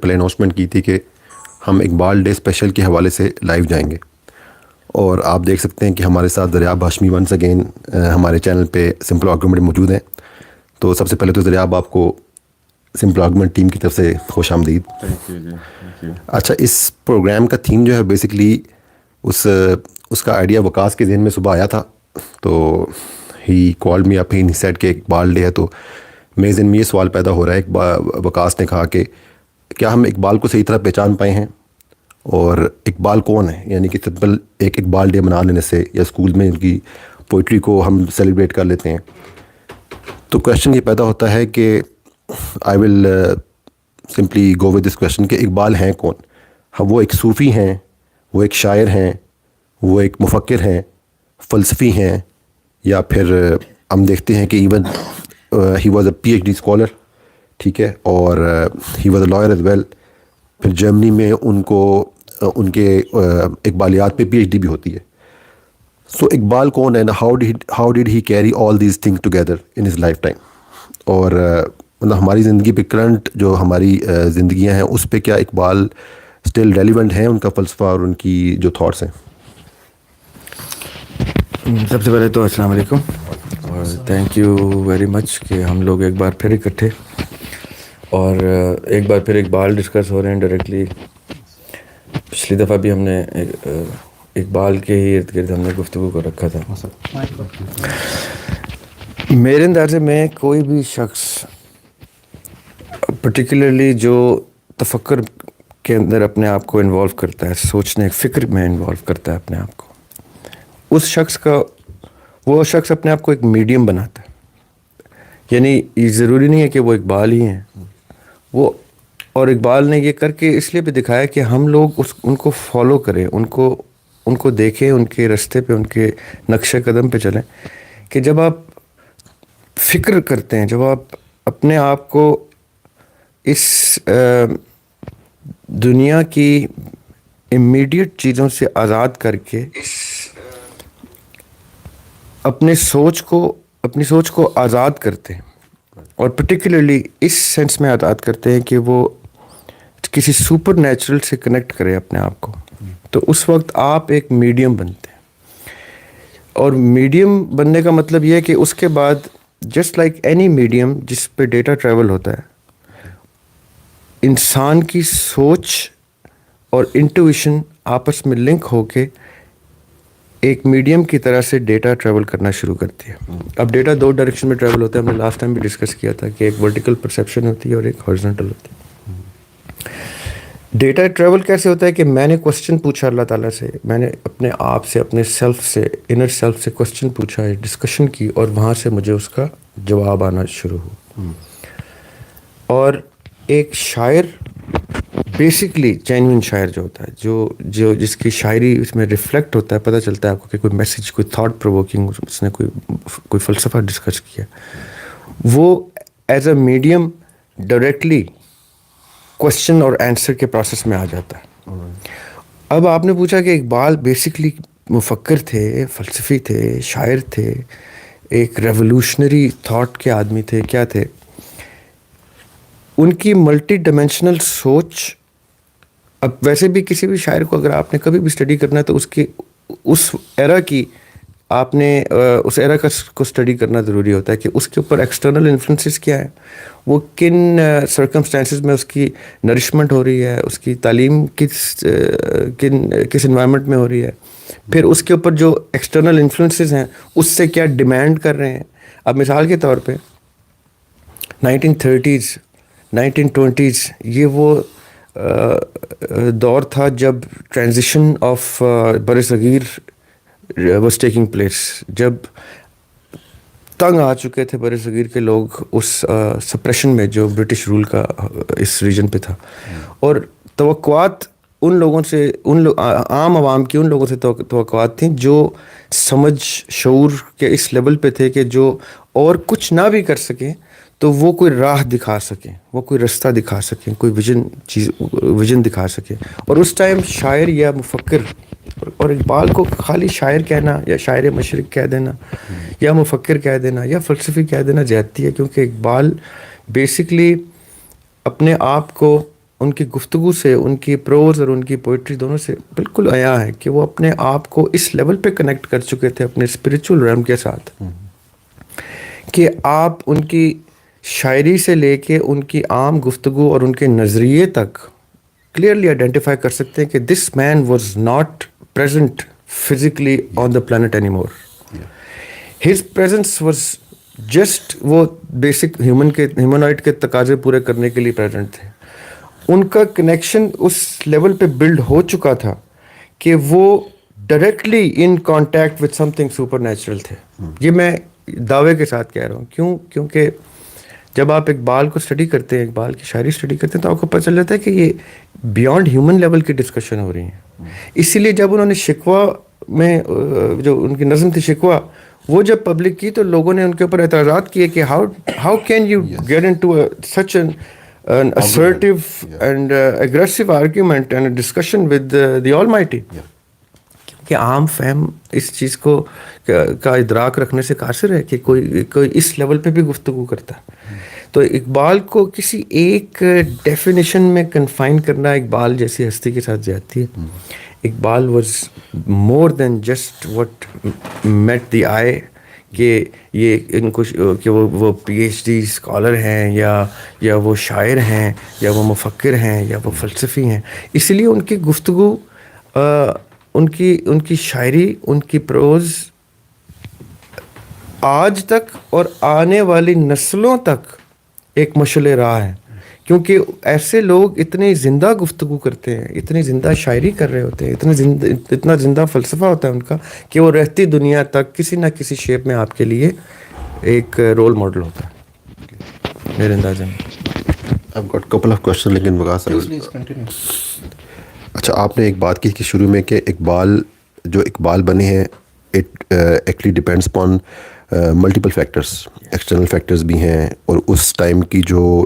پہلے اناؤنسمنٹ کی تھی کہ ہم اقبال ڈے اسپیشل کے حوالے سے لائیو جائیں گے, اور آپ دیکھ سکتے ہیں کہ ہمارے ساتھ دریاب ہاشمی ونس اگین ہمارے چینل پہ سمپل آرگومنٹ موجود ہیں. تو سب سے پہلے تو دریاب آپ کو سمپل آرگومنٹ ٹیم کی طرف سے خوش آمدید. اچھا, اس پروگرام کا تھیم جو ہے بیسکلی اس کا آئیڈیا وکاس کے ذہن میں صبح آیا تھا. تو he called me up, he said کہ اقبال ڈے ہے. تو میرے ذہن میں یہ سوال پیدا ہو رہا ہے, وکاس نے کہا کہ کیا ہم اقبال کو صحیح طرح پہچان پائے ہیں, اور اقبال کون ہے, یعنی کہ سمپل ایک اقبال ڈے منا لینے سے یا اسکول میں ان کی پوئٹری کو ہم سیلیبریٹ کر لیتے ہیں. تو کویشچن یہ پیدا ہوتا ہے کہ I will simply go with this question کہ اقبال ہیں کون. وہ ایک صوفی ہیں, وہ ایک شاعر ہیں, وہ ایک مفکر ہیں, فلسفی ہیں, یا پھر ہم دیکھتے ہیں کہ even he was a PhD scholar, ٹھیک ہے, اور he was a lawyer as well. پھر جرمنی میں ان کے اقبالیات پہ پی ایچ ڈی بھی ہوتی ہے. سو اقبال کون ہے, how did he carry all these thing together in his life time. اور ہماری زندگی پہ کرنٹ جو ہماری زندگیاں ہیں اس پہ کیا اقبال اسٹل ریلیونٹ ہیں, ان کا فلسفہ اور ان کی جو تھاٹس ہیں. سب سے پہلے تو السلام علیکم, اور تھینک یو ویری مچ کہ ہم لوگ ایک بار پھر اکٹھے اور ایک بار پھر اقبال ڈسکس ہو رہے ہیں ڈائریکٹلی. پچھلی دفعہ بھی ہم نے اقبال کے ہی ارد گرد ہم نے گفتگو کو رکھا تھا. میرے انداز میں کوئی بھی شخص پرٹیکولرلی جو تفکر کے اندر اپنے آپ کو انوالو کرتا ہے, سوچنے فکر میں انوالو کرتا ہے اپنے آپ کو, اس شخص کا وہ شخص اپنے آپ کو ایک میڈیم بناتا ہے. یعنی یہ ضروری نہیں ہے کہ وہ اقبال ہی ہیں وہ, اور اقبال نے یہ کر کے اس لیے بھی دکھایا کہ ہم لوگ ان کو فالو کریں, ان کو دیکھیں, ان کے راستے پہ, ان کے نقش قدم پہ چلیں. کہ جب آپ فکر کرتے ہیں, جب آپ اپنے آپ کو اس دنیا کی امیڈیٹ چیزوں سے آزاد کر کے اپنی سوچ کو آزاد کرتے ہیں, اور پرٹیکولرلی اس سینس میں آزاد کرتے ہیں کہ وہ کسی سپر نیچرل سے کنیکٹ کرے اپنے آپ کو, تو اس وقت آپ ایک میڈیم بنتے ہیں. اور میڈیم بننے کا مطلب یہ ہے کہ اس کے بعد جسٹ لائک اینی میڈیم جس پہ ڈیٹا ٹریول ہوتا ہے, انسان کی سوچ اور انٹویشن آپس میں لنک ہو کے ایک میڈیم کی طرح سے ڈیٹا ٹریول کرنا شروع کرتی ہے. اب ڈیٹا دو ڈائریکشن میں ٹریول ہوتا ہے, ہم نے لاسٹ ٹائم بھی ڈسکس کیا تھا کہ ایک ورٹیکل پرسیپشن ہوتی ہے اور ایک ہارزنٹل ہوتی ہے. ڈیٹا ٹریول کیسے ہوتا ہے کہ میں نے کوسچن پوچھا اللہ تعالیٰ سے, میں نے اپنے آپ سے, اپنے سیلف سے, انر سیلف سے کوسچن پوچھا, ڈسکشن کی, اور وہاں سے مجھے اس کا جواب آنا شروع ہو. اور ایک شاعر بیسکلی جینوئن شاعر جو ہوتا ہے, جو جس کی شاعری اس میں ریفلیکٹ ہوتا ہے, پتہ چلتا ہے آپ کو کہ کوئی میسیج, کوئی تھاٹ پرووکنگ اس نے کوئی فلسفہ ڈسکس کیا, وہ as a medium directly question اور آنسر کے پروسیس میں آ جاتا ہے. اب آپ نے پوچھا کہ اقبال بیسکلی مفکر تھے, فلسفی تھے, شاعر تھے, ایک ریولوشنری تھاٹ کے آدمی تھے, کیا تھے؟ ان کی ملٹی ڈائمینشنل سوچ. اب ویسے بھی کسی بھی شاعر کو اگر آپ نے کبھی بھی اسٹڈی کرنا ہے تو اس ایرا کی آپ نے اس ایرا کو اسٹڈی کرنا ضروری ہوتا ہے کہ اس کے اوپر ایکسٹرنل انفلوئنسز کیا ہیں, وہ کن سرکمسٹانسز میں اس کی نرشمنٹ ہو رہی ہے, اس کی تعلیم کس انوائرمنٹ میں ہو رہی ہے, پھر اس کے اوپر جو ایکسٹرنل انفلوئنسز ہیں اس سے کیا ڈیمانڈ کر رہے ہیں. اب مثال کے طور پہ 1930s 1920s یہ وہ دور تھا جب ٹرانزیشن آف بر صغیر واز ٹیکنگ پلیس, جب تنگ آ چکے تھے بر صغیر کے لوگ اس سپریشن میں جو برٹش رول کا اس ریجن پہ تھا, اور توقعات ان لوگوں سے, عام عوام کی ان لوگوں سے توقعات تھیں جو سمجھ شعور کے اس لیول پہ تھے کہ جو اور کچھ نہ بھی کر سکیں تو وہ کوئی راہ دکھا سکیں, وہ کوئی رستہ دکھا سکیں, کوئی ویژن دکھا سکیں. اور اس ٹائم شاعر یا مفکر, اور اقبال کو خالی شاعر کہنا یا شاعر مشرق کہہ دینا یا مفکر کہہ دینا یا فلسفی کہہ دینا زیادتی ہے, کیونکہ اقبال بیسکلی اپنے آپ کو ان کی گفتگو سے، ان کی پروز اور ان کی پوئٹری دونوں سے بالکل عیاں ہے کہ وہ اپنے آپ کو اس لیول پہ کنیکٹ کر چکے تھے اپنے اسپریچول ریلم کے ساتھ کہ آپ ان کی شاعری سے لے کے ان کی عام گفتگو اور ان کے نظریے تک کلیئرلی آئیڈینٹیفائی کر سکتے ہیں کہ this man was not present physically on the plant any more. His presence was just وہ بیسک ہیومنائٹ کے تقاضے پورے کرنے کے لیے پریزنٹ تھے. ان کا کنیکشن اس لیول پہ بلڈ ہو چکا تھا کہ وہ directly in contact with some thing super natural تھے. یہ میں دعوے کے ساتھ کہہ رہا ہوں. کیونکہ جب آپ اقبال کو اسٹڈی کرتے ہیں، اقبال کی شاعری اسٹڈی کرتے ہیں، تو آپ کو پتہ چل جاتا ہے کہ یہ بیانڈ ہیومن لیول کی ڈسکشن ہو رہی ہیں. اسی لیے جب انہوں نے شکوہ میں جو ان کی نظم تھی شکوہ، وہ جب پبلک کی تو لوگوں نے ان کے اوپر اعتراضات کیے کہ how can you get into such an assertive and aggressive argument and a discussion with the Almighty. کہ عام فہم اس چیز کو کا ادراک رکھنے سے قاصر ہے کہ کوئی اس لیول پہ بھی گفتگو کرتا ہے. تو اقبال کو کسی ایک ڈیفینیشن میں کنفائن کرنا اقبال جیسی ہستی کے ساتھ زیادتی ہے. Iqbal was more than just what met the eye کہ یہ ان کو کہ وہ پی ایچ ڈی اسکالر ہیں یا وہ شاعر ہیں یا وہ مفکر ہیں یا وہ فلسفی ہیں. اس لیے ان کی گفتگو، ان کی شاعری، ان کی پروز آج تک اور آنے والی نسلوں تک ایک مشعل راہ ہے. کیونکہ ایسے لوگ اتنی زندہ گفتگو کرتے ہیں، اتنی زندہ شاعری کر رہے ہوتے ہیں، اتنا زندہ فلسفہ ہوتا ہے ان کا کہ وہ رہتی دنیا تک کسی نہ کسی شیپ میں آپ کے لیے ایک رول ماڈل ہوتا ہے میرے اندازے میں. I've got a couple of questions لیکن وقاص اچھا آپ نے ایک بات کی کہ شروع میں کہ اقبال بنے ہیں it actually depends upon multiple factors, external factors بھی ہیں اور اس ٹائم کی جو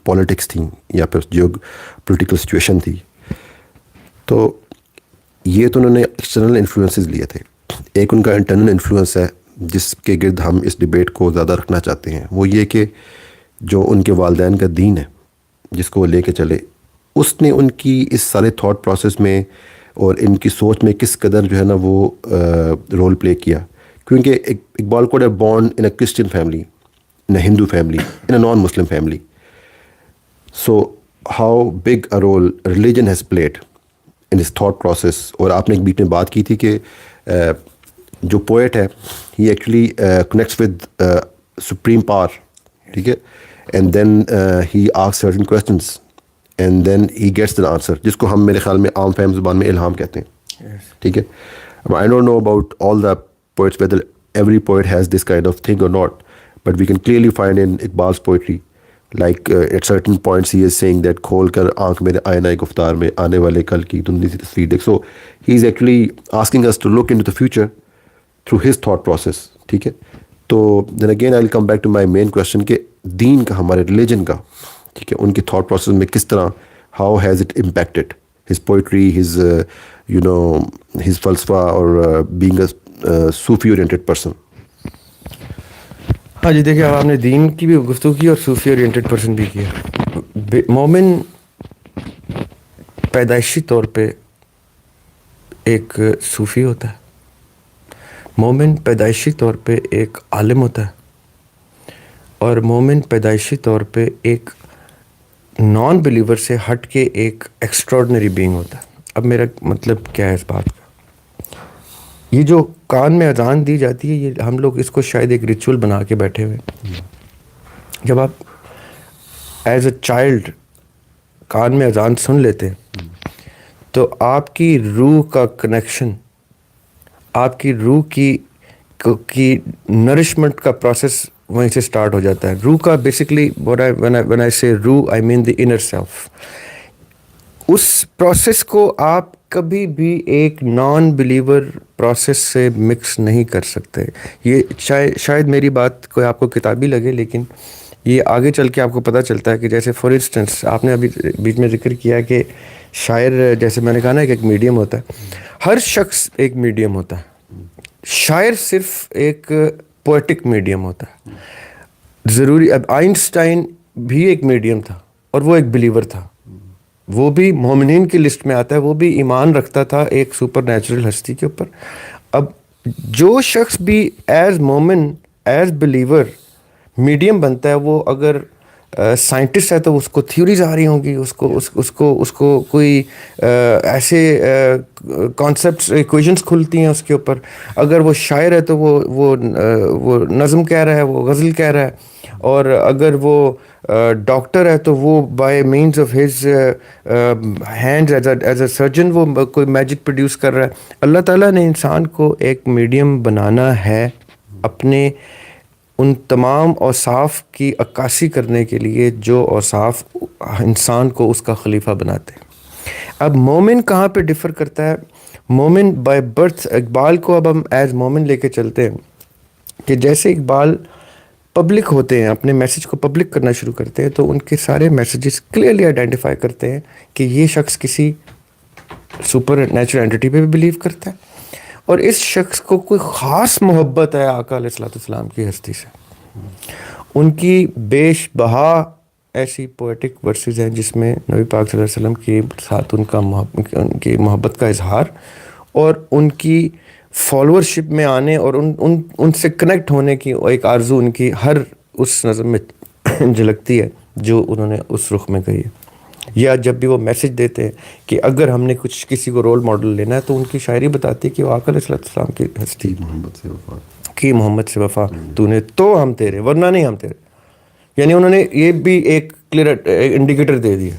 پولیٹکس تھیں یا پھر جو پولیٹیکل سچویشن تھی. تو یہ تو انہوں نے ایکسٹرنل انفلوئنسز لیے تھے. ایک ان کا انٹرنل انفلوئنس ہے جس کے گرد ہم اس ڈبیٹ کو زیادہ رکھنا چاہتے ہیں، وہ یہ کہ جو ان کے والدین کا دین ہے جس کو وہ لے کے چلے، اس نے ان کی اس سارے تھاٹ پروسیس میں اور ان کی سوچ میں کس قدر جو ہے نا وہ رول پلے کیا. کیونکہ Iqbal could have born in a Christian family, in a Hindu family, in a non Muslim family. So how big a role religion has played in his thought process. اور آپ نے ایک بیچ میں بات کی تھی کہ جو پوئٹ ہے he actually connects with supreme power, ٹھیک ہے، and then he ask certain questions and then he gets the answer, جس کو ہم میرے خیال میں عام فہم زبان میں الہام کہتے ہیں. ٹھیک ہے. I don't know about all the poets, whether every poet has this kind of thing or not, but we can clearly find in Iqbal's poetry, like at certain points he is saying that کھول کر آنکھ میرے آئینہ گفتار میں آنے والے کل کی دھندلی سی تصویر دیکھ. So he is actually asking us to look into the future through his thought process. ٹھیک ہے. تو then again I'll come back to my main question کہ دین کا، ہمارے ریلیجن کا، ٹھیک ہے، ان کی تھاٹ پروسیس میں کس طرح how has it impacted his poetry, his his falsafa or being a Sufi oriented person. ہاں جی، دیکھیے آپ نے دین کی بھی گفتگو کی اور صوفی اورینٹڈ پرسن بھی کیا. مومن پیدائشی طور پہ ایک صوفی ہوتا ہے، مومن پیدائشی طور پہ ایک عالم ہوتا ہے، اور مومن پیدائشی طور پہ ایک نان بلیور سے ہٹ کے ایک ایکسٹراڈنری بینگ ہوتا ہے. اب میرا مطلب کیا ہے اس بات کا؟ یہ جو کان میں اذان دی جاتی ہے، یہ ہم لوگ اس کو شاید ایک ریچول بنا کے بیٹھے ہوئے. جب آپ ایز اے چائلڈ کان میں اذان سن لیتے ہیں تو آپ کی روح کا کنیکشن، آپ کی روح کی نرشمنٹ کا پروسیس وہیں سے سٹارٹ ہو جاتا ہے. روح کا basically when I say ruh I mean the inner self. اس پروسیس کو آپ کبھی بھی ایک نان بلیور پروسیس سے مکس نہیں کر سکتے. یہ شاید میری بات کوئی آپ کو کتابی لگے، لیکن یہ آگے چل کے آپ کو پتہ چلتا ہے کہ جیسے فار انسٹنس آپ نے ابھی بیچ میں ذکر کیا کہ شاعر، جیسے میں نے کہا نا کہ ایک میڈیم ہوتا ہے، ہر شخص ایک میڈیم ہوتا ہے. شاعر صرف ایک پوئٹک میڈیم ہوتا ہے. ضروری اب آئنسٹائن بھی ایک میڈیم تھا اور وہ ایک بلیور تھا. وہ بھی مومنین کی لسٹ میں آتا ہے, وہ بھی ایمان رکھتا تھا ایک سپر نیچرل ہستی کے اوپر. اب جو شخص بھی ایز مومن, ایز بلیور میڈیم بنتا ہے, وہ اگر سائنٹسٹ ہے تو اس کو تھیوریز آ رہی ہوں گی, اس کو کوئی ایسے کانسیپٹس, ایکویشنس کھلتی ہیں اس کے اوپر. اگر وہ شاعر ہے تو وہ نظم کہہ رہا ہے, وہ غزل کہہ رہا ہے. اور اگر وہ ڈاکٹر ہے تو وہ by means of his hand as a surgeon وہ کوئی میجک پروڈیوس کر رہا ہے. اللہ تعالیٰ نے انسان کو ایک میڈیم بنانا ہے اپنے ان تمام اوصاف کی عکاسی کرنے کے لیے جو اوصاف انسان کو اس کا خلیفہ بناتے ہیں. اب مومن کہاں پہ ڈفر کرتا ہے؟ مومن بائی برتھ, اقبال کو اب ہم ایز مومن لے کے چلتے ہیں کہ جیسے اقبال پبلک ہوتے ہیں, اپنے میسیج کو پبلک کرنا شروع کرتے ہیں, تو ان کے سارے میسیجز کلیئرلی آئیڈینٹیفائی کرتے ہیں کہ یہ شخص کسی سپر نیچرل اینٹی پہ بھی بلیو کرتا ہے, اور اس شخص کو کوئی خاص محبت ہے آقا علیہ الصلوۃ والسلام کی ہستی سے. ان کی بیش بہا ایسی پوئٹک ورسز ہیں جس میں نبی پاک صلی اللہ علیہ وسلم کے ساتھ ان کی محبت کا اظہار اور ان کی فالوورشپ میں آنے اور ان سے کنیکٹ ہونے کی ایک آرزو ان کی ہر اس نظم میں جھلکتی ہے جو انہوں نے اس رخ میں کہی ہے. یا جب بھی وہ میسج دیتے ہیں کہ اگر ہم نے کچھ کسی کو رول ماڈل لینا ہے تو ان کی شاعری بتاتی ہے کہ وہ آقا علیہ السلام کی ہستی, محمد سے وفا تو نے تو ہم تیرے ورنہ نہیں ہم تیرے. یعنی انہوں نے یہ بھی ایک کلیئر انڈیکیٹر دے دیا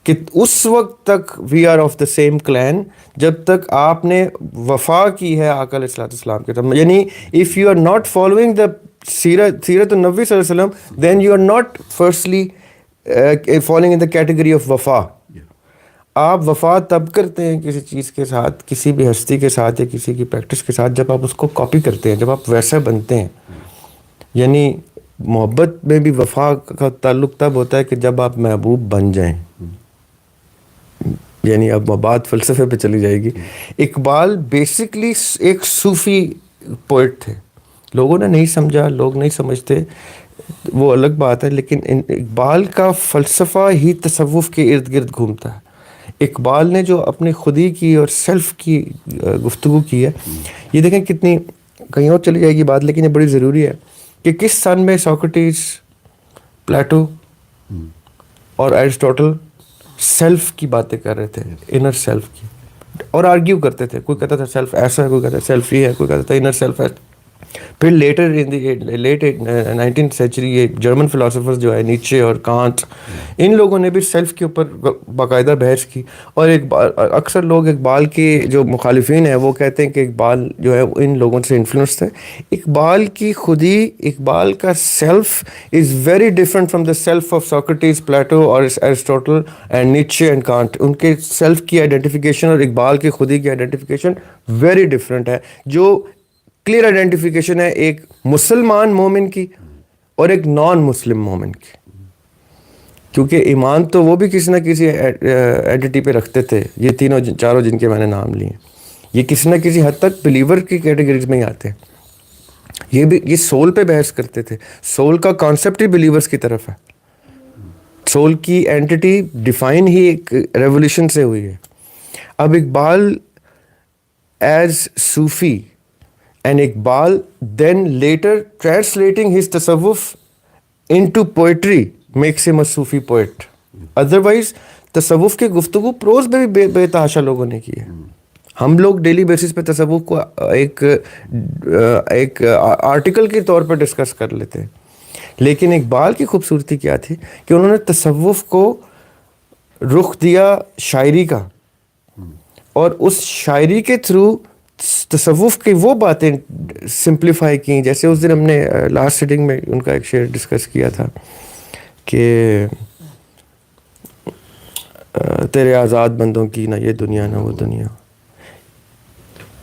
کہ اس وقت تک we are of the same clan جب تک آپ نے وفا کی ہے آقا علیہ السلام کے ساتھ. یعنی if you are not following the سیرت النبی صلی اللہ علیہ وسلم then you are not firstly falling in the category of wafa. آپ وفا تب کرتے ہیں کسی چیز کے ساتھ, کسی بھی ہستی کے ساتھ یا کسی کی پریکٹس کے ساتھ, جب آپ اس کو کاپی کرتے ہیں, جب آپ ویسا بنتے ہیں. یعنی محبت میں بھی وفا کا تعلق تب ہوتا ہے کہ جب آپ محبوب بن جائیں. یعنی اب بات فلسفے پہ چلی جائے گی. اقبال بیسکلی ایک صوفی پوئٹ تھے. لوگوں نے نہیں سمجھا, لوگ نہیں سمجھتے, وہ الگ بات ہے, لیکن اقبال کا فلسفہ ہی تصوف کے ارد گرد گھومتا ہے. اقبال نے جو اپنی خودی کی اور سیلف کی گفتگو کی ہے, یہ دیکھیں کتنی, کہیں اور چلی جائے گی بات لیکن یہ بڑی ضروری ہے کہ کس سن میں سوکریٹس, پلیٹو اور ایرسٹوٹل سیلف کی باتیں کر رہے تھے, انر سیلف کی, اور آرگیو کرتے تھے. کوئی کہتا تھا سیلف ایسا ہے, کوئی کہتا ہے سیلف یہ ہے, کوئی کہتا تھا انر سیلف ہے. پھر لیٹر ان دی لیٹ 19th سینچری یہ جرمن فلاسفرز جو ہے نیچے اور کانٹ, ان لوگوں نے بھی سیلف کے اوپر باقاعدہ بحث کی. اور اکثر لوگ اقبال کے جو مخالفین ہیں وہ کہتے ہیں کہ اقبال جو ہے ان لوگوں سے انفلوئنس تھے. اقبال کی خودی, اقبال کا self is very different from the self of Socrates, Plato اور Aristotle and Nietzsche and Kant. ان کے سیلف کی آئیڈینٹیفیکیشن اور اقبال کی خودی کی آئیڈینٹیفیکیشن ویری ڈفرنٹ ہے. جو کلیئر آئیڈینٹیفیکیشن ہے ایک مسلمان مومن کی اور ایک نان مسلم مومن کی, کیونکہ ایمان تو وہ بھی کسی نہ کسی اینٹی پہ رکھتے تھے. یہ تینوں چاروں جن کے میں نے نام لیے یہ کسی نہ کسی حد تک بلیور کی کیٹیگریز میں ہی آتے ہیں. یہ بھی یہ سول پہ بحث کرتے تھے. سول کا کانسیپٹ ہی بلیورز کی طرف ہے. سول کی اینٹی ڈیفائن ہی ایک ریولیوشن سے ہوئی ہے. اب Iqbal as Sufi and Iqbal then later translating his tasawwuf into poetry makes him a Sufi poet. Otherwise تصوف کی گفتگو پروز میں بھی بے تحاشا لوگوں نے کی ہے. ہم لوگ ڈیلی بیسس پہ تصوف کو ایک آرٹیکل کے طور پر ڈسکس کر لیتے ہیں, لیکن اقبال کی خوبصورتی کیا تھی کہ انہوں نے تصوف کو رخ دیا شاعری کا, اور اس شاعری کے تھرو تصوف کی وہ باتیں سمپلیفائی کی. جیسے اس دن ہم نے لاسٹ سیٹنگ میں ان کا ایک شعر ڈسکس کیا تھا کہ تیرے آزاد بندوں کی نہ یہ دنیا نہ وہ دنیا.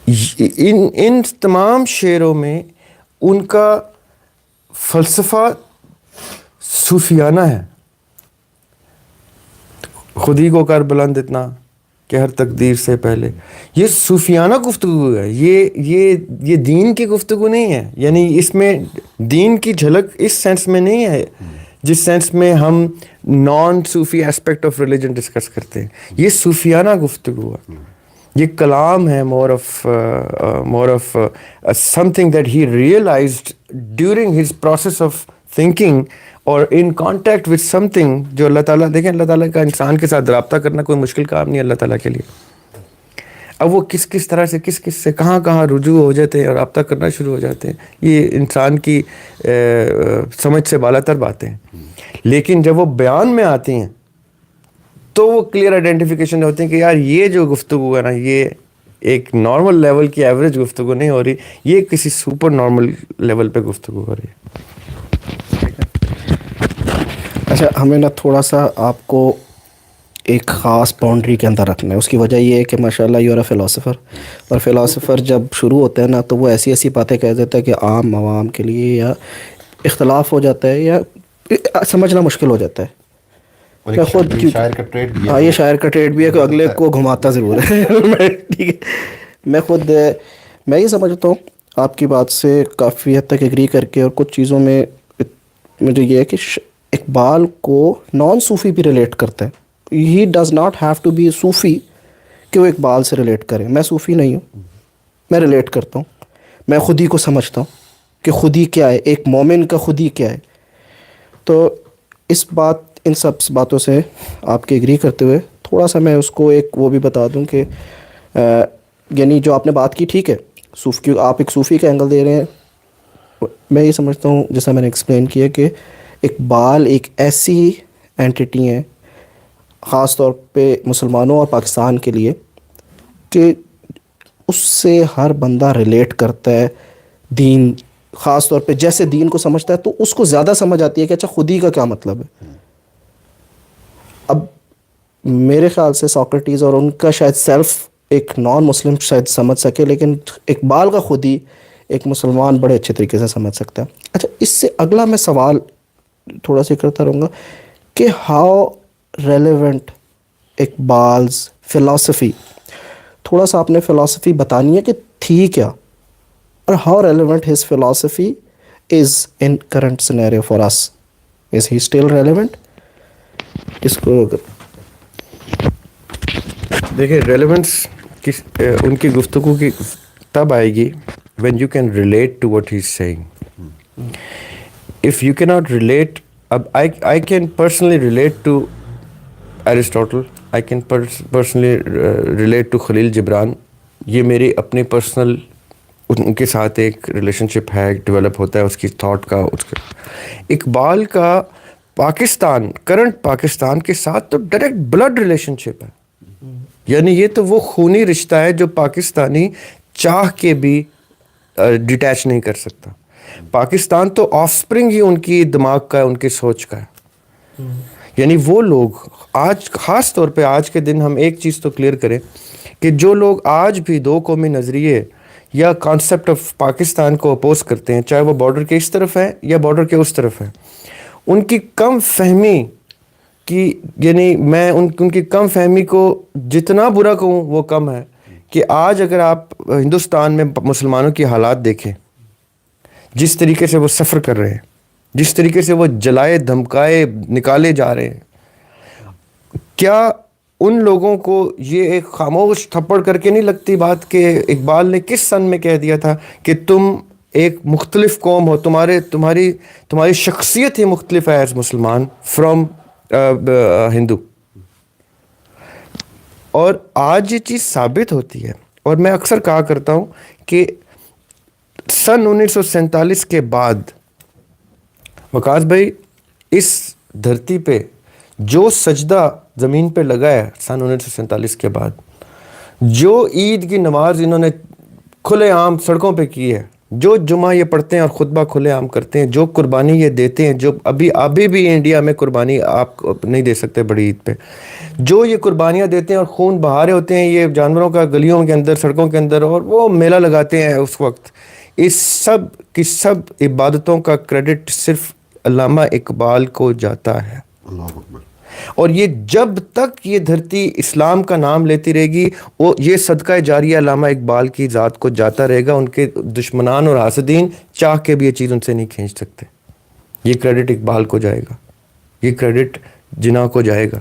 ان تمام شعروں میں ان کا فلسفہ صوفیانہ ہے. خودی کو کر بلند اتنا کہ ہر تقدیر سے پہلے, یہ صوفیانہ گفتگو ہے. یہ دین کی گفتگو نہیں ہے. یعنی اس میں دین کی جھلک اس سینس میں نہیں ہے جس سینس میں ہم non Sufi aspect of religion discuss کرتے ہیں. یہ صوفیانہ گفتگو ہے, یہ کلام ہے, more of something that he realized during his process of thinking اور in contact with something جو اللہ تعالیٰ, دیکھیں اللہ تعالیٰ کا انسان کے ساتھ رابطہ کرنا کوئی مشکل کام نہیں ہے اللہ تعالیٰ کے لیے. اب وہ کس طرح سے کس سے کہاں رجوع ہو جاتے ہیں اور رابطہ کرنا شروع ہو جاتے ہیں, یہ انسان کی سمجھ سے بالا تر باتیں ہیں. لیکن جب وہ بیان میں آتی ہیں تو وہ کلیئر آئیڈینٹیفیکیشن ہوتے ہیں کہ یار یہ جو گفتگو ہے نا, یہ ایک نارمل لیول کی ایوریج گفتگو نہیں ہو رہی, یہ کسی سپر نارمل لیول پہ گفتگو ہو رہی ہے. اچھا, ہمیں نا تھوڑا سا آپ کو ایک خاص باؤنڈری کے اندر رکھنا ہے. اس کی وجہ یہ ہے کہ ماشاء اللہ یو آر اے فلاسفر, اور فلاسفر جب شروع ہوتے ہیں نا تو وہ ایسی باتیں کہہ دیتا ہے کہ عام عوام کے لیے یا اختلاف ہو جاتا ہے یا سمجھنا مشکل ہو جاتا ہے. میں خود شاعر کا ٹریڈ بھی ہے. ہاں, یہ شاعر کا ٹریڈ بھی ہے کہ اگلے کو گھماتا ضرور ہے. ٹھیک ہے, میں یہ سمجھتا ہوں آپ کی بات سے کافی حد تک ایگری کر کے, اور کچھ چیزوں میں مجھے یہ ہے کہ اقبال کو نان صوفی بھی ریلیٹ کرتا ہے. He does not have to be Sufi کہ وہ اقبال سے ریلیٹ کرے. میں صوفی نہیں ہوں, میں ریلیٹ کرتا ہوں, میں خودی کو سمجھتا ہوں کہ خودی کیا ہے, ایک مومن کا خودی کیا ہے. تو ان سب باتوں سے آپ کے ایگری کرتے ہوئے تھوڑا سا میں اس کو ایک وہ بھی بتا دوں کہ یعنی جو آپ نے بات کی ٹھیک ہے, آپ ایک صوفی کا اینگل دے رہے ہیں. میں یہ سمجھتا ہوں جیسا میں نے ایکسپلین کیا کہ اقبال ایک ایسی اینٹیٹی ہے خاص طور پہ مسلمانوں اور پاکستان کے لیے کہ اس سے ہر بندہ ریلیٹ کرتا ہے. دین خاص طور پہ جیسے دین کو سمجھتا ہے تو اس کو زیادہ سمجھ آتی ہے کہ اچھا خودی کا کیا مطلب ہے. اب میرے خیال سے ساکریٹیز اور ان کا شاید سیلف ایک نان مسلم شاید سمجھ سکے, لیکن اقبال کا خودی ایک مسلمان بڑے اچھے طریقے سے سمجھ سکتا ہے. اچھا, اس سے اگلا میں سوال تھوڑا سا کرتا رہوں گا کہ ہاؤ ریلیونٹ اقبالز فلاسفی, تھوڑا سا آپ نے فلاسفی بتانی ہے کہ تھی کیا, اور how relevant his philosophy is in current scenario for us, is he still relevant. اس کو دیکھیں ریلیونس ان کی گفتگو کی تب آئے گی when you can relate to what he's saying. If you cannot relate, I can personally relate to Aristotle, I can personally relate to Khalil Gibran. یہ میری اپنی پرسنل ان کے ساتھ ایک ریلیشن شپ ہے, ڈیولپ ہوتا ہے اس کی تھاٹ کا. اقبال کا پاکستان, کرنٹ پاکستان کے ساتھ تو ڈائریکٹ بلڈ ریلیشن شپ ہے. یعنی یہ تو وہ خونی رشتہ ہے جو پاکستانی چاہ کے بھی ڈیٹیچ نہیں کر سکتا. پاکستان تو آف سپرنگ ہی ان کی دماغ کا ہے, ان کی سوچ کا ہے. یعنی وہ لوگ آج, خاص طور پہ آج کے دن, ہم ایک چیز تو کلیئر کریں کہ جو لوگ آج بھی دو قومی نظریے یا کانسیپٹ آف پاکستان کو اپوز کرتے ہیں, چاہے وہ بارڈر کے اس طرف ہیں یا بارڈر کے اس طرف ہیں, ان کی کم فہمی کی, یعنی میں ان کی کم فہمی کو جتنا برا کہوں وہ کم ہے کہ آج اگر آپ ہندوستان میں مسلمانوں کی حالات دیکھیں, جس طریقے سے وہ سفر کر رہے ہیں, جس طریقے سے وہ جلائے دھمکائے نکالے جا رہے ہیں, کیا ان لوگوں کو یہ ایک خاموش تھپڑ کر کے نہیں لگتی بات کہ اقبال نے کس سن میں کہہ دیا تھا کہ تم ایک مختلف قوم ہو, تمہاری شخصیت ہی مختلف ہے ایز مسلمان فرام ہندو. اور آج یہ چیز ثابت ہوتی ہے. اور میں اکثر کہا کرتا ہوں کہ سن 1947 کے بعد وقاص بھائی اس دھرتی پہ جو سجدہ زمین پہ لگا ہے سن 1947 کے بعد, جو عید کی نماز انہوں نے کھلے عام سڑکوں پہ کی ہے, جو جمعہ یہ پڑھتے ہیں اور خطبہ کھلے عام کرتے ہیں, جو قربانی یہ دیتے ہیں, جو ابھی بھی انڈیا میں قربانی آپ نہیں دے سکتے بڑی عید پہ, جو یہ قربانیاں دیتے ہیں اور خون بہا رہے ہوتے ہیں یہ جانوروں کا گلیوں کے اندر, سڑکوں کے اندر, اور وہ میلہ لگاتے ہیں اس وقت, اس سب کی سب عبادتوں کا کریڈٹ صرف علامہ اقبال کو جاتا ہے. اللہ اکبر. اور یہ جب تک یہ دھرتی اسلام کا نام لیتی رہے گی, وہ یہ صدقہ جاریہ علامہ اقبال کی ذات کو جاتا رہے گا. ان کے دشمنان اور حاسدین چاہ کے بھی یہ چیز ان سے نہیں کھینچ سکتے. یہ کریڈٹ اقبال کو جائے گا. یہ کریڈٹ جناح کو جائے گا.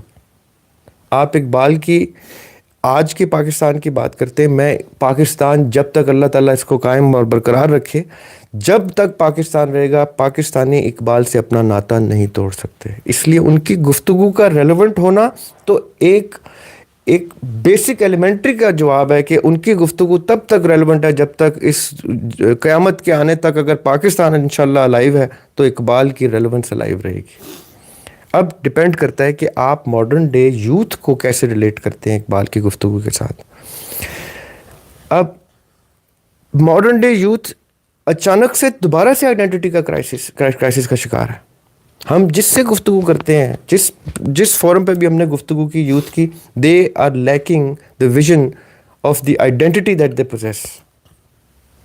آپ اقبال کی آج کے پاکستان کی بات کرتے ہیں. میں پاکستان جب تک اللہ تعالیٰ اس کو قائم اور برقرار رکھے, جب تک پاکستان رہے گا, پاکستانی اقبال سے اپنا ناطہ نہیں توڑ سکتے. اس لیے ان کی گفتگو کا ریلیونٹ ہونا تو ایک بیسک ایلیمنٹری کا جواب ہے کہ ان کی گفتگو تب تک ریلیونٹ ہے جب تک اس قیامت کے آنے تک اگر پاکستان انشاءاللہ الائیو ہے تو اقبال کی ریلیونس الائیو رہے گی. اب ڈپینڈ کرتا ہے کہ آپ ماڈرن ڈے یوتھ کو کیسے ریلیٹ کرتے ہیں اقبال کی گفتگو کے ساتھ. اب ماڈرن ڈے یوتھ اچانک سے دوبارہ سے آئیڈینٹی کا کرائسس کا شکار ہے. ہم جس سے گفتگو کرتے ہیں, جس فورم پہ بھی ہم نے گفتگو کی یوتھ کی, they are lacking the vision of the identity that they possess.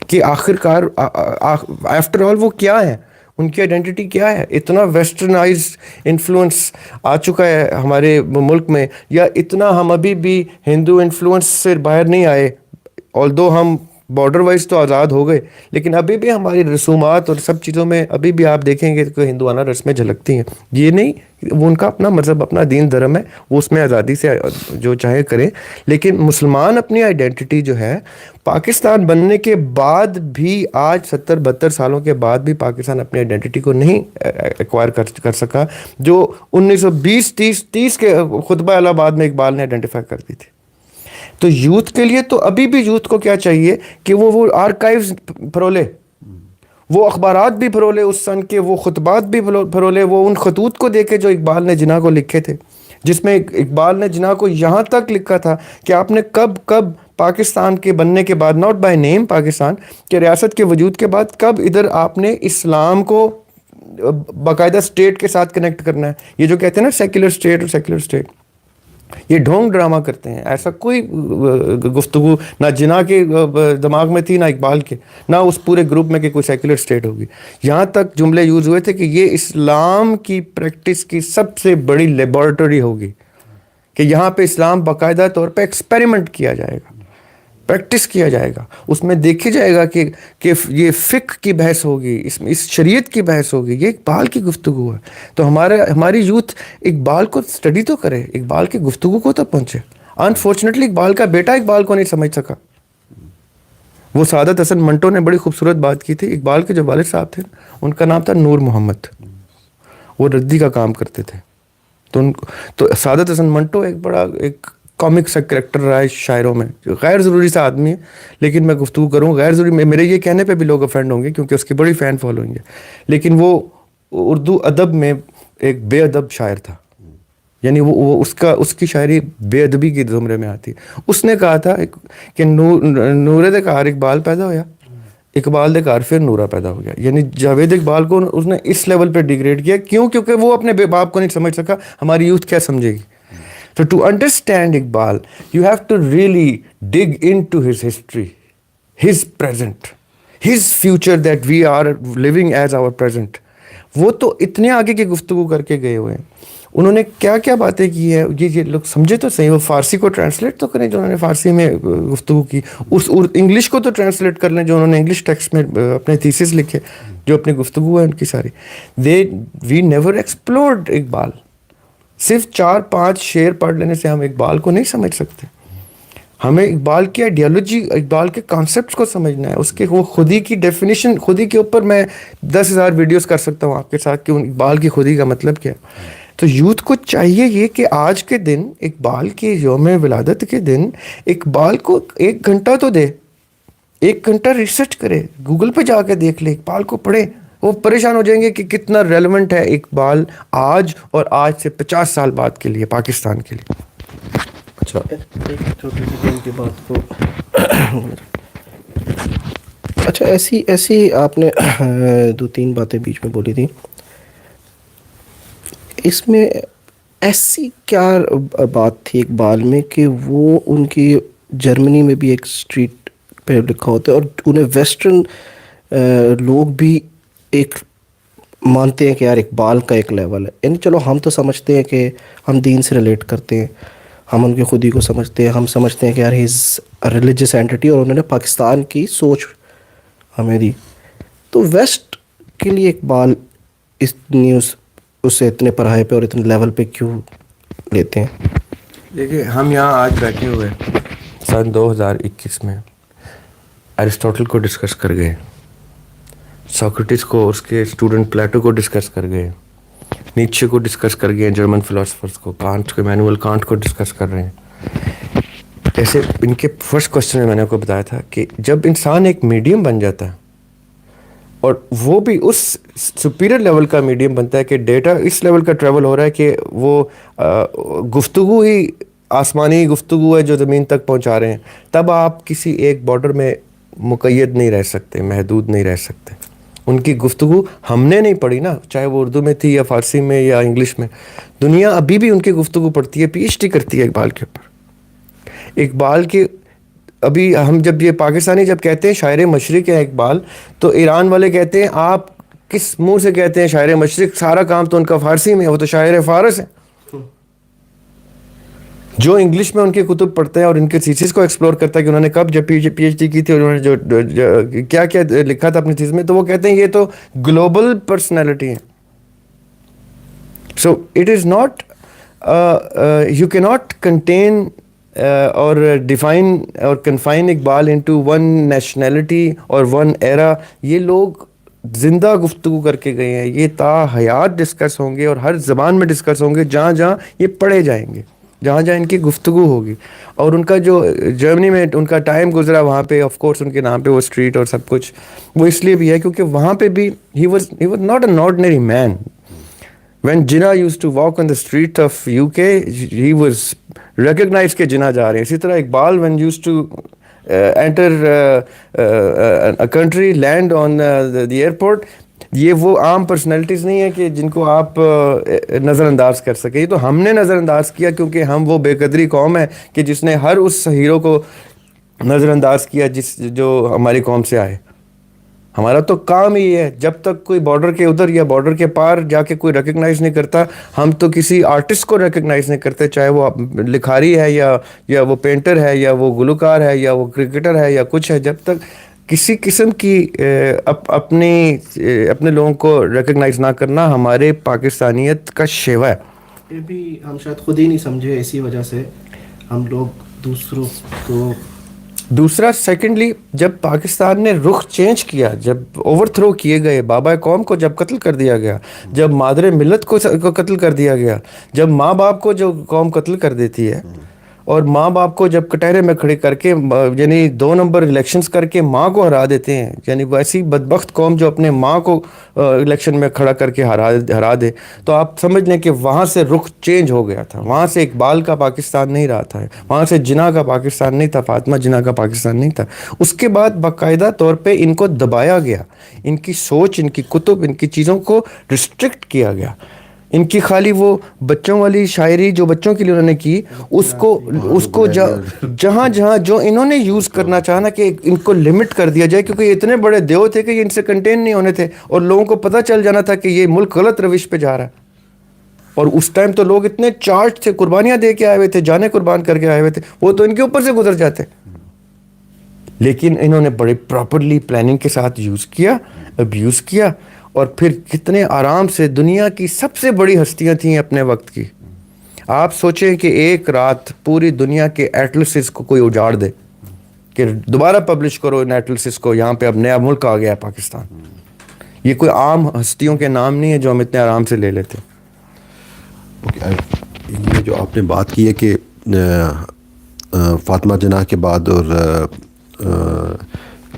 کہ آخر کار آفٹر آل وہ کیا ہے, ان کی آئیڈینٹی کیا ہے. اتنا ویسٹرنائز انفلوئنس آ چکا ہے ہمارے ملک میں, یا اتنا ہم ابھی بھی ہندو انفلوئنس سے باہر نہیں آئے, آلدو ہم بارڈر وائز تو آزاد ہو گئے, لیکن ابھی بھی ہماری رسومات اور سب چیزوں میں ابھی بھی آپ دیکھیں گے کہ ہندوانہ رسمیں جھلکتی ہیں. یہ نہیں, وہ ان کا اپنا مذہب, اپنا دین دھرم ہے, وہ اس میں آزادی سے جو چاہے کریں. لیکن مسلمان اپنی آئیڈینٹی جو ہے پاکستان بننے کے بعد بھی, آج 70-72 سالوں کے بعد بھی پاکستان اپنی آئیڈینٹی کو نہیں ایکوائر کر سکا, جو 1920-30 کے خطبہ الہ آباد میں اقبال نے آئیڈینٹیفائی کر دی تھی. تو یوتھ کے لیے تو ابھی بھی یوتھ کو کیا چاہیے کہ وہ آرکائیوز پرولے, وہ اخبارات بھی پرولے اس سن کے, وہ خطبات بھی پرولے, وہ ان خطوط کو دیکھے جو اقبال نے جناح کو لکھے تھے, جس میں اقبال نے جناح کو یہاں تک لکھا تھا کہ آپ نے کب پاکستان کے بننے کے بعد, ناٹ بائی نیم پاکستان کے ریاست کے وجود کے بعد, کب ادھر آپ نے اسلام کو باقاعدہ اسٹیٹ کے ساتھ کنیکٹ کرنا ہے. یہ جو کہتے ہیں نا سیکولر اسٹیٹ اور سیکولر اسٹیٹ, یہ ڈھونگ ڈرامہ کرتے ہیں. ایسا کوئی گفتگو نہ جناح کے دماغ میں تھی, نہ اقبال کے, نہ اس پورے گروپ میں کہ کوئی سیکولر اسٹیٹ ہوگی. یہاں تک جملے یوز ہوئے تھے کہ یہ اسلام کی پریکٹس کی سب سے بڑی لیبارٹری ہوگی, کہ یہاں پہ اسلام باقاعدہ طور پہ ایکسپیریمنٹ کیا جائے گا, پریکٹس کیا جائے گا, اس میں دیکھا جائے گا کہ یہ فقہ کی بحث ہوگی, اس شریعت کی بحث ہوگی. یہ اقبال کی گفتگو ہے. تو ہماری یوتھ اقبال کو اسٹڈی تو کرے, اقبال کی گفتگو کو تو پہنچے. انفارچونیٹلی اقبال کا بیٹا اقبال کو نہیں سمجھ سکا. وہ سعادت حسن منٹو نے بڑی خوبصورت بات کی تھی. اقبال کے جو والد صاحب تھے ان کا نام تھا نور محمد, وہ ردی کا کام کرتے تھے. تو سعادت حسن منٹو ایک بڑا کامک سا کریکٹر رہا ہے شاعروں میں, جو غیر ضروری سا آدمی ہے, لیکن میں گفتگو کروں غیر ضروری, میرے یہ کہنے پہ بھی لوگ افینڈ ہوں گے کیونکہ اس کی بڑی فین فالوئنگ ہے, لیکن وہ اردو ادب میں ایک بے ادب شاعر تھا. یعنی وہ اس کی شاعری بے ادبی کی زمرے میں آتی. اس نے کہا تھا کہ نورے دے کار اقبال پیدا ہویا, اقبال دے کار پھر نورا پیدا ہو گیا. یعنی جاوید اقبال کو اس نے اس لیول پہ ڈیگریڈ کیا. کیوں؟ کیونکہ وہ اپنے باپ کو نہیں سمجھ سکا. ہماری یوتھ کیا سمجھے گی؟ So to understand Iqbal, you have to really dig into his history, his present, his future that we are living as our present. وہ تو اتنے آگے کی گفتگو کر کے گئے ہوئے ہیں. انہوں نے کیا کیا باتیں کی ہیں, یہ لوگ سمجھے تو صحیح. وہ فارسی کو ٹرانسلیٹ تو کریں جو انہوں نے فارسی میں گفتگو کی, اس انگلش کو تو ٹرانسلیٹ کر لیں جو انہوں نے انگلش ٹیکسٹ میں اپنے تھیسس لکھے, جو اپنی گفتگو ہے ان کی ساری. We never explored Iqbal. صرف 4-5 شعر پڑھ لینے سے ہم اقبال کو نہیں سمجھ سکتے. ہمیں اقبال کی آئیڈیالوجی, اقبال کے کانسیپٹس کو سمجھنا ہے, اس کے وہ خودی کی ڈیفینیشن. خودی کے اوپر میں 10,000 ویڈیوز کر سکتا ہوں آپ کے ساتھ کہ اقبال کی خودی کا مطلب کیا ہے. تو یوتھ کو چاہیے یہ کہ آج کے دن, اقبال کے یوم ولادت کے دن, اقبال کو 1 گھنٹہ تو دے, 1 گھنٹہ ریسرچ کرے, گوگل پہ جا کے دیکھ لے, اقبال کو پڑھے. وہ پریشان ہو جائیں گے کہ کتنا ریلیونٹ ہے اقبال آج اور آج سے 50 سال بعد کے لیے پاکستان کے لیے. اچھا, ایک چھوٹی سی دن کی بات کو اچھا ایسی آپ نے 2-3 باتیں بیچ میں بولی تھی. اس میں ایسی کیا بات تھی اقبال میں کہ وہ ان کی جرمنی میں بھی ایک اسٹریٹ پہ لکھا ہوتا ہے اور انہیں ویسٹرن لوگ بھی ایک مانتے ہیں کہ یار اقبال کا ایک لیول ہے. یعنی چلو ہم تو سمجھتے ہیں کہ ہم دین سے ریلیٹ کرتے ہیں, ہم ان کی خودی کو سمجھتے ہیں, ہم سمجھتے ہیں کہ یار ہز ریلیجس اینٹی, اور انہوں نے پاکستان کی سوچ ہمیں دی. تو ویسٹ کے لیے اقبال اس نیوز اسے اتنے پڑھائی پہ اور اتنے لیول پہ کیوں لیتے ہیں؟ دیکھیے ہم یہاں آج بیٹھے ہوئے سن 2021 میں ایرسٹوٹل کو ڈسکس کر گئے, سوکریٹس کو, اس کے اسٹوڈنٹ پلیٹو کو ڈسکس کر گئے, نیچے کو ڈسکس کر گئے, جرمن فلاسفرس کو, کانٹ کو, ایمینوئل کانٹ کو ڈسکس کر رہے ہیں. جیسے ان کے فرسٹ کوشچن میں نے آپ کو بتایا تھا کہ جب انسان ایک میڈیم بن جاتا ہے اور وہ بھی اس سپیریئر لیول کا میڈیم بنتا ہے کہ ڈیٹا اس لیول کا ٹریول ہو رہا ہے کہ وہ گفتگو ہی آسمانی گفتگو ہے جو زمین تک پہنچا رہے ہیں, تب آپ کسی ایک بارڈر میں مقید نہیں رہ سکتے, محدود نہیں رہ سکتے. ان کی گفتگو ہم نے نہیں پڑھی نا, چاہے وہ اردو میں تھی یا فارسی میں یا انگلش میں. دنیا ابھی بھی ان کی گفتگو پڑھتی ہے, پی ایچ ڈی کرتی ہے اقبال کے اوپر. اقبال کے ابھی ہم جب یہ پاکستانی جب کہتے ہیں شاعر مشرق ہے اقبال, تو ایران والے کہتے ہیں آپ کس منہ سے کہتے ہیں شاعر مشرق, سارا کام تو ان کا فارسی میں ہے, وہ تو شاعر فارس ہے. جو انگلش میں ان کے کتب پڑھتے ہیں اور ان کے تھیسس کو ایکسپلور کرتا ہے کہ انہوں نے کب جب پی ایچ ڈی کی تھی اور انہوں نے جو کیا کیا لکھا تھا اپنی تھیسس میں, تو وہ کہتے ہیں یہ تو گلوبل پرسنالٹی ہے. So it is not, you کی ناٹ کنٹین اور ڈیفائن اور confine Iqbal into one nationality اور ون ایرا. یہ لوگ زندہ گفتگو کر کے گئے ہیں, یہ تا حیات ڈسکس ہوں گے اور ہر زبان میں ڈسکس ہوں گے جہاں جہاں یہ پڑھے جائیں گے, جہاں جہاں ان کی گفتگو ہوگی. اور ان کا جو جرمنی میں ان کا ٹائم گزرا وہاں پہ, آف کورس ان کے نام پہ وہ اسٹریٹ اور سب کچھ وہ اس لیے بھی ہے کیونکہ وہاں پہ بھی he was not an ordinary man. When Jinnah used to walk on the street of UK, he was recognized کہ جناح جا رہے ہیں. اسی طرح Iqbal when used to enter a country, land on the airport, یہ وہ عام پرسنالٹیز نہیں ہیں کہ جن کو آپ نظر انداز کر سکیں. یہ تو ہم نے نظر انداز کیا کیونکہ ہم وہ بے قدری قوم ہے کہ جس نے ہر اس ہیرو کو نظر انداز کیا جو ہماری قوم سے آئے. ہمارا تو کام ہی ہے, جب تک کوئی بارڈر کے ادھر یا بارڈر کے پار جا کے کوئی ریکگنائز نہیں کرتا, ہم تو کسی آرٹسٹ کو ریکگنائز نہیں کرتے, چاہے وہ لکھاری ہے یا وہ پینٹر ہے یا وہ گلوکار ہے یا وہ کرکٹر ہے یا کچھ ہے. جب تک کسی قسم کی اپنے لوگوں کو ریکگنائز نہ کرنا ہمارے پاکستانیت کا شیوا ہے. یہ بھی ہم شاید خود ہی نہیں سمجھے, اسی وجہ سے ہم لوگ دوسروں کو. دوسرا سیکنڈلی جب پاکستان نے رخ چینج کیا, جب اوور تھرو کیے گئے, بابا قوم کو جب قتل کر دیا گیا, جب مادر ملت کو قتل کر دیا گیا, جب ماں باپ کو جو قوم قتل کر دیتی ہے اور ماں باپ کو جب کٹہرے میں کھڑے کر کے یعنی 2 نمبر الیکشنز کر کے ماں کو ہرا دیتے ہیں, یعنی وہ ایسی بدبخت قوم جو اپنے ماں کو الیکشن میں کھڑا کر کے ہرا دے, تو آپ سمجھ لیں کہ وہاں سے رخ چینج ہو گیا تھا. وہاں سے اقبال کا پاکستان نہیں رہا تھا, وہاں سے جناح کا پاکستان نہیں تھا, فاطمہ جناح کا پاکستان نہیں تھا. اس کے بعد باقاعدہ طور پہ ان کو دبایا گیا, ان کی سوچ, ان کی کتب, ان کی چیزوں کو ریسٹرکٹ کیا گیا. ان کی خالی وہ بچوں والی شاعری جو بچوں کے لیے انہوں نے کی, اس کو جہاں جہاں جو انہوں نے یوز کرنا چاہا نا کہ ان کو لمٹ کر دیا جائے, کیونکہ یہ اتنے بڑے دیو تھے کہ یہ ان سے کنٹین نہیں ہونے تھے اور لوگوں کو پتہ چل جانا تھا کہ یہ ملک غلط روش پہ جا رہا ہے. اور اس ٹائم تو لوگ اتنے چارج تھے, قربانیاں دے کے آئے ہوئے تھے, جانیں قربان کر کے آئے ہوئے تھے, وہ تو ان کے اوپر سے گزر جاتے. لیکن انہوں نے بڑے پراپرلی پلاننگ کے ساتھ یوز کیا, ابیوز کیا, اور پھر کتنے آرام سے دنیا کی سب سے بڑی ہستیاں تھیں اپنے وقت کی. آپ سوچیں کہ ایک رات پوری دنیا کے ایٹلسز کو کوئی اجاڑ دے کہ دوبارہ پبلش کرو ان ایٹلسز کو, یہاں پہ اب نیا ملک آ گیا پاکستان. یہ کوئی عام ہستیوں کے نام نہیں ہے جو ہم اتنے آرام سے لے لیتے. یہ جو آپ نے بات کی ہے کہ فاطمہ جناح کے بعد اور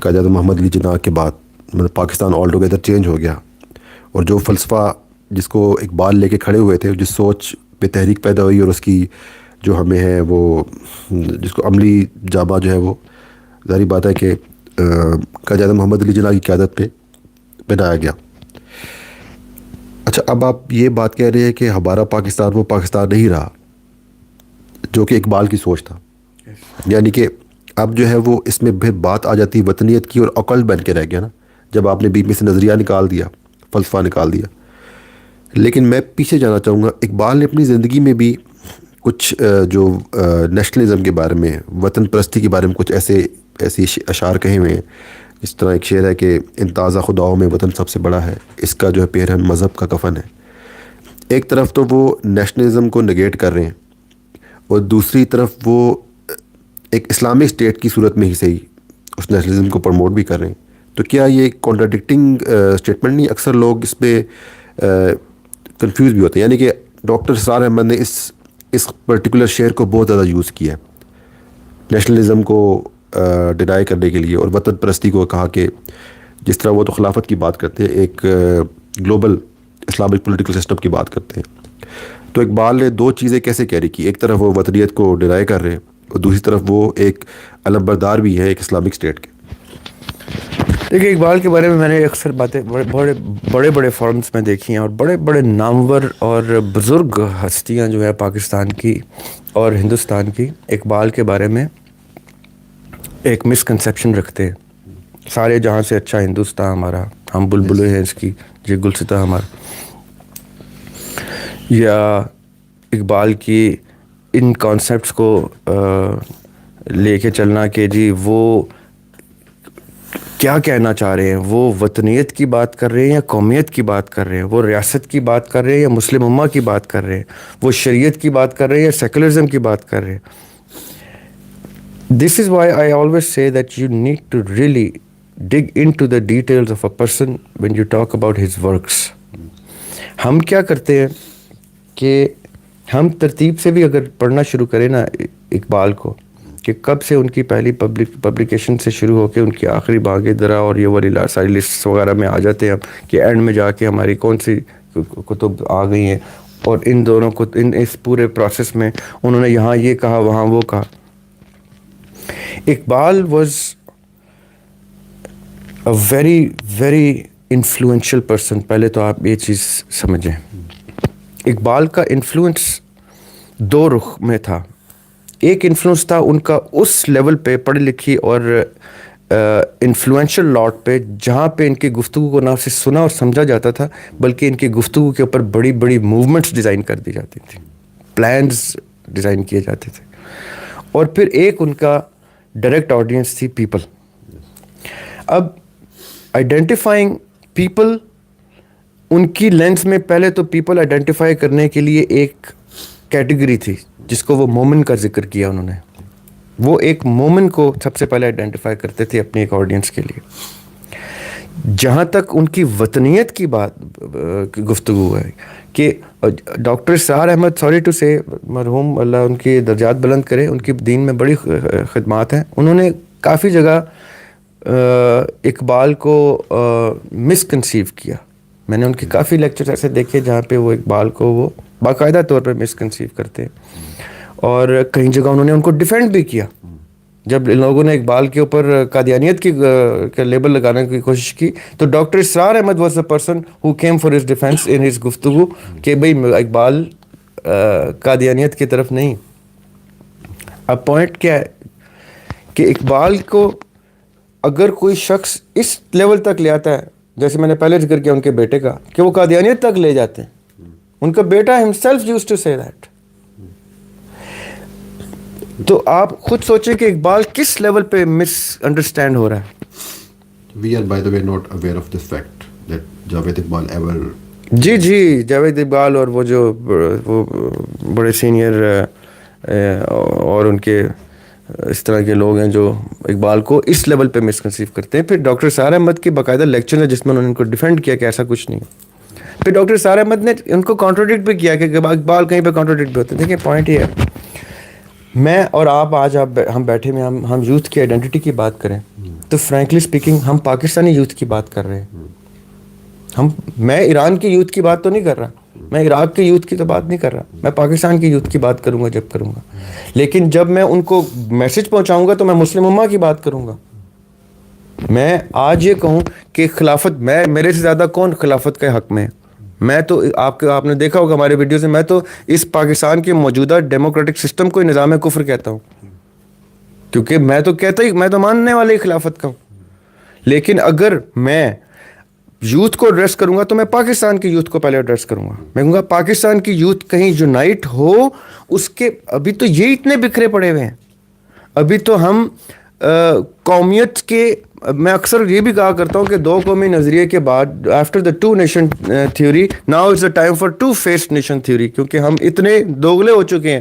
قائد اعظم محمد علی جناح کے بعد مطلب پاکستان آل ٹوگیدر چینج ہو گیا, اور جو فلسفہ جس کو اقبال لے کے کھڑے ہوئے تھے, جس سوچ پہ تحریک پیدا ہوئی اور اس کی جو ہمیں ہے وہ جس کو عملی جامہ جو ہے وہ ظاہری بات ہے کہ قائد اعظم محمد علی جناح کی قیادت پہ بنایا گیا. اچھا, اب آپ یہ بات کہہ رہے ہیں کہ ہمارا پاکستان وہ پاکستان نہیں رہا جو کہ اقبال کی سوچ تھا, یعنی کہ اب جو ہے وہ اس میں پھر بات آ جاتی وطنیت کی اور عقل بن کے رہ گیا نا, جب آپ نے بیچ میں سے نظریہ نکال دیا, فلسفہ نکال دیا. لیکن میں پیچھے جانا چاہوں گا, اقبال نے اپنی زندگی میں بھی کچھ جو نیشنلزم کے بارے میں, وطن پرستی کے بارے میں کچھ ایسے اشعار کہے ہوئے ہیں. اس طرح ایک شعر ہے کہ ان تازہ خداؤں میں وطن سب سے بڑا ہے, اس کا جو ہے پیرہن مذہب کا کفن ہے. ایک طرف تو وہ نیشنلزم کو نگیٹ کر رہے ہیں اور دوسری طرف وہ ایک اسلامک اسٹیٹ کی صورت میں ہی صحیح اس نیشنلزم کو پروموٹ بھی کر رہے ہیں. تو کیا یہ کانٹراڈکٹنگ اسٹیٹمنٹ نہیں؟ اکثر لوگ اس پہ کنفیوز بھی ہوتے ہیں. یعنی کہ ڈاکٹر اسرار احمد نے اس پرٹیکولر شعر کو بہت زیادہ یوز کیا ہے نیشنلزم کو ڈینائی کرنے کے لیے اور وطن پرستی کو کہا کہ جس طرح وہ تو خلافت کی بات کرتے ہیں, ایک گلوبل اسلامک پولیٹیکل سسٹم کی بات کرتے ہیں. تو اقبال نے دو چیزیں کیسے کیری کی؟ ایک طرف وہ وطنیت کو ڈینائی کر رہے ہیں اور دوسری طرف وہ ایک علم بردار بھی ہے ایک اسلامک اسٹیٹ کے. دیکھیے اقبال کے بارے میں نے اکثر باتیں بڑے بڑے فورمز میں دیکھی ہیں اور بڑے بڑے نامور اور بزرگ ہستیاں جو ہے پاکستان کی اور ہندوستان کی اقبال کے بارے میں ایک مسکنسیپشن رکھتے ہیں. سارے جہاں سے اچھا ہندوستان ہمارا, ہم بلبلے ہیں اس کی, یہ گلستہ ہمارا. یا اقبال کی ان کانسیپٹس کو لے کے چلنا کہ جی وہ کیا کہنا چاہ رہے ہیں, وہ وطنیت کی بات کر رہے ہیں یا قومیت کی بات کر رہے ہیں, وہ ریاست کی بات کر رہے ہیں یا مسلم امہ کی بات کر رہے ہیں, وہ شریعت کی بات کر رہے ہیں یا سیکولرزم کی بات کر رہے ہیں. This is why I always say that you need to really dig into the details of a person when you talk about his works. ہم کیا کرتے ہیں کہ ہم ترتیب سے بھی اگر پڑھنا شروع کریں نا اقبال کو, کہ کب سے ان کی پہلی پبلیکیشن سے شروع ہو کے ان کی آخری باغ درا اور یہ والی ساری لسٹ وغیرہ میں آ جاتے ہیں ہم کہ اینڈ میں جا کے ہماری کون سی کتب آ گئی ہیں, اور ان دونوں کو اس پورے پروسیس میں انہوں نے یہاں یہ کہا وہاں وہ کہا. Iqbal was a very very influential person. پہلے تو آپ یہ چیز سمجھیں, اقبال کا انفلوئنس دو رخ میں تھا. ایک انفلوئنس تھا ان کا اس لیول پہ پڑھی لکھی اور انفلوئنشل لاٹ پہ جہاں پہ ان کی گفتگو کو نہ صرف سنا اور سمجھا جاتا تھا بلکہ ان کی گفتگو کے اوپر بڑی بڑی موومنٹس ڈیزائن کر دی جاتی تھی, پلانز ڈیزائن کیے جاتے تھے. اور پھر ایک ان کا ڈائریکٹ آڈینس تھی پیپل. اب آئیڈینٹیفائنگ پیپل, ان کی لینس میں پہلے تو پیپل آئیڈینٹیفائی کرنے کے لیے ایک کیٹیگری تھی جس کو وہ مومن کا ذکر کیا انہوں نے. وہ ایک مومن کو سب سے پہلے آئیڈینٹیفائی کرتے تھے اپنی ایک آڈینس کے لیے. جہاں تک ان کی وطنیت کی بات گفتگو ہے کہ doctor Israr Ahmad, sorry to say, مرحوم اللہ ان کی درجات بلند کرے, ان کی دین میں بڑی خدمات ہیں, انہوں نے کافی جگہ اقبال کو مسکنسیو کیا. میں نے ان کے کافی لیکچر ایسے دیکھے جہاں پہ وہ اقبال کو وہ باقاعدہ طور پہ مسکنسیو کرتے ہیں, اور کئی جگہ انہوں نے ان کو ڈیفینڈ بھی کیا. جب لوگوں نے اقبال کے اوپر قادیانیت کی لیبل لگانے کی کوشش کی تو doctor Israr Ahmad was a person who came for his defence in his گفتگو کہ بھئی اقبال قادیانیت کی طرف نہیں. اب پوائنٹ کیا ہے کہ اقبال کو اگر کوئی شخص اس لیول تک لے آتا ہے, جیسے میں نے پہلے ذکر کیا ان کے بیٹے کا کہ وہ قادیانیت تک لے جاتے ہیں, ان کا بیٹا himself used to say that. تو آپ خود سوچیں کہ اقبال کس لیول پہ مس انڈرسٹینڈ ہو رہا ہے. We are by the way not aware of this fact that Javed Iqbal ever. جی جاوید اقبال اور وہ جو وہ بڑے سینئر اور ان کے اس طرح کے لوگ ہیں جو اقبال کو اس لیول پہ مسکنسیو کرتے ہیں. پھر ڈاکٹر اسرار احمد کے باقاعدہ لیکچر ہے جس میں انہوں نے ان کو ڈیفینڈ کیا کہ ایسا کچھ نہیں. پھر ڈاکٹر اسرار احمد نے ان کو کانٹراڈکٹ بھی کیا کہ اقبال کہیں پہ کانٹراڈکٹ بھی ہوتے ہیں. دیکھیں پوائنٹ یہ ہے, میں اور آپ آج ہم بیٹھے میں ہم یوتھ کی آئیڈینٹی کی بات کریں تو فرینکلی اسپیکنگ ہم پاکستانی یوتھ کی بات کر رہے ہیں. میں ایران کی یوتھ کی بات تو نہیں کر رہا, میں عراق کے یوتھ کی تو بات نہیں کر رہا, میں پاکستان کی یوتھ کی بات کروں گا جب کروں گا. لیکن جب میں ان کو میسج پہنچاؤں گا تو میں مسلم امہ کی بات کروں گا. میں آج یہ کہوں کہ خلافت, میرے سے زیادہ کون خلافت کے حق میں ہے. میں تو آپ نے دیکھا ہوگا ہمارے ویڈیو سے, میں تو اس پاکستان کے موجودہ ڈیموکریٹک سسٹم کو نظام کفر کہتا ہوں, کیونکہ میں تو ماننے والے خلافت کا ہوں. لیکن اگر میں یوتھ کو ایڈریس کروں گا تو میں پاکستان کی یوتھ کو پہلے ایڈریس کروں گا. میں کہوں گا پاکستان کی یوتھ کہیں یونائٹ ہو. اس کے ابھی تو یہ اتنے بکھرے پڑے ہوئے ہیں, ابھی تو ہم قومیت کے میں اکثر یہ بھی کہا کرتا ہوں کہ دو قومی نظریے کے بعد after the two nation theory now it's a time for two faced nation theory, کیونکہ ہم اتنے دوگلے ہو چکے ہیں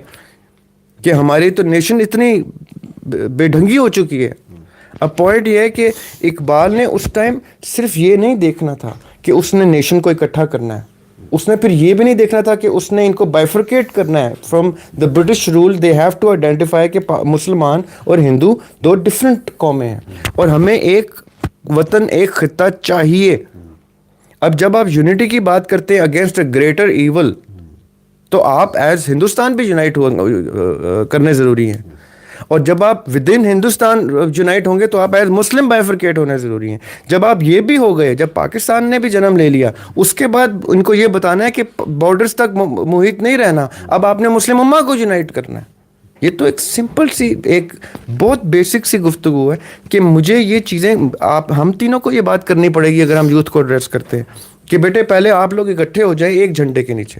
کہ ہماری تو نیشن اتنی بے ڈھنگی ہو چکی ہے. اب پوائنٹ یہ ہے کہ اقبال نے اس ٹائم صرف یہ نہیں دیکھنا تھا کہ اس نے نیشن کو اکٹھا کرنا ہے، اس نے پھر یہ بھی نہیں دیکھنا تھا کہ اس نے ان کو بائفرکیٹ کرنا ہے from the British rule. They have to identify کہ مسلمان اور ہندو دو ڈفرینٹ قومیں ہیں اور ہمیں ایک وطن ایک خطہ چاہیے. اب جب آپ یونٹی کی بات کرتے ہیں اگینسٹ اے گریٹر ایول تو آپ ایز ہندوستان بھی یونائٹ کرنے ضروری ہیں، اور جب آپ ود ان ہندوستان یونائٹ ہوں گے تو آپ ایز مسلم بائفرکیٹ ہونے ضروری ہیں. جب آپ یہ بھی ہو گئے، جب پاکستان نے بھی جنم لے لیا، اس کے بعد ان کو یہ بتانا ہے کہ بارڈرز تک محیط نہیں رہنا، اب آپ نے مسلم امہ کو یونائٹ کرنا ہے. یہ تو ایک سمپل سی ایک بہت بیسک سی گفتگو ہے کہ مجھے یہ چیزیں ہم تینوں کو یہ بات کرنی پڑے گی اگر ہم یوتھ کو ایڈریس کرتے ہیں کہ بیٹے پہلے آپ لوگ اکٹھے ہو جائیں ایک جھنڈے کے نیچے.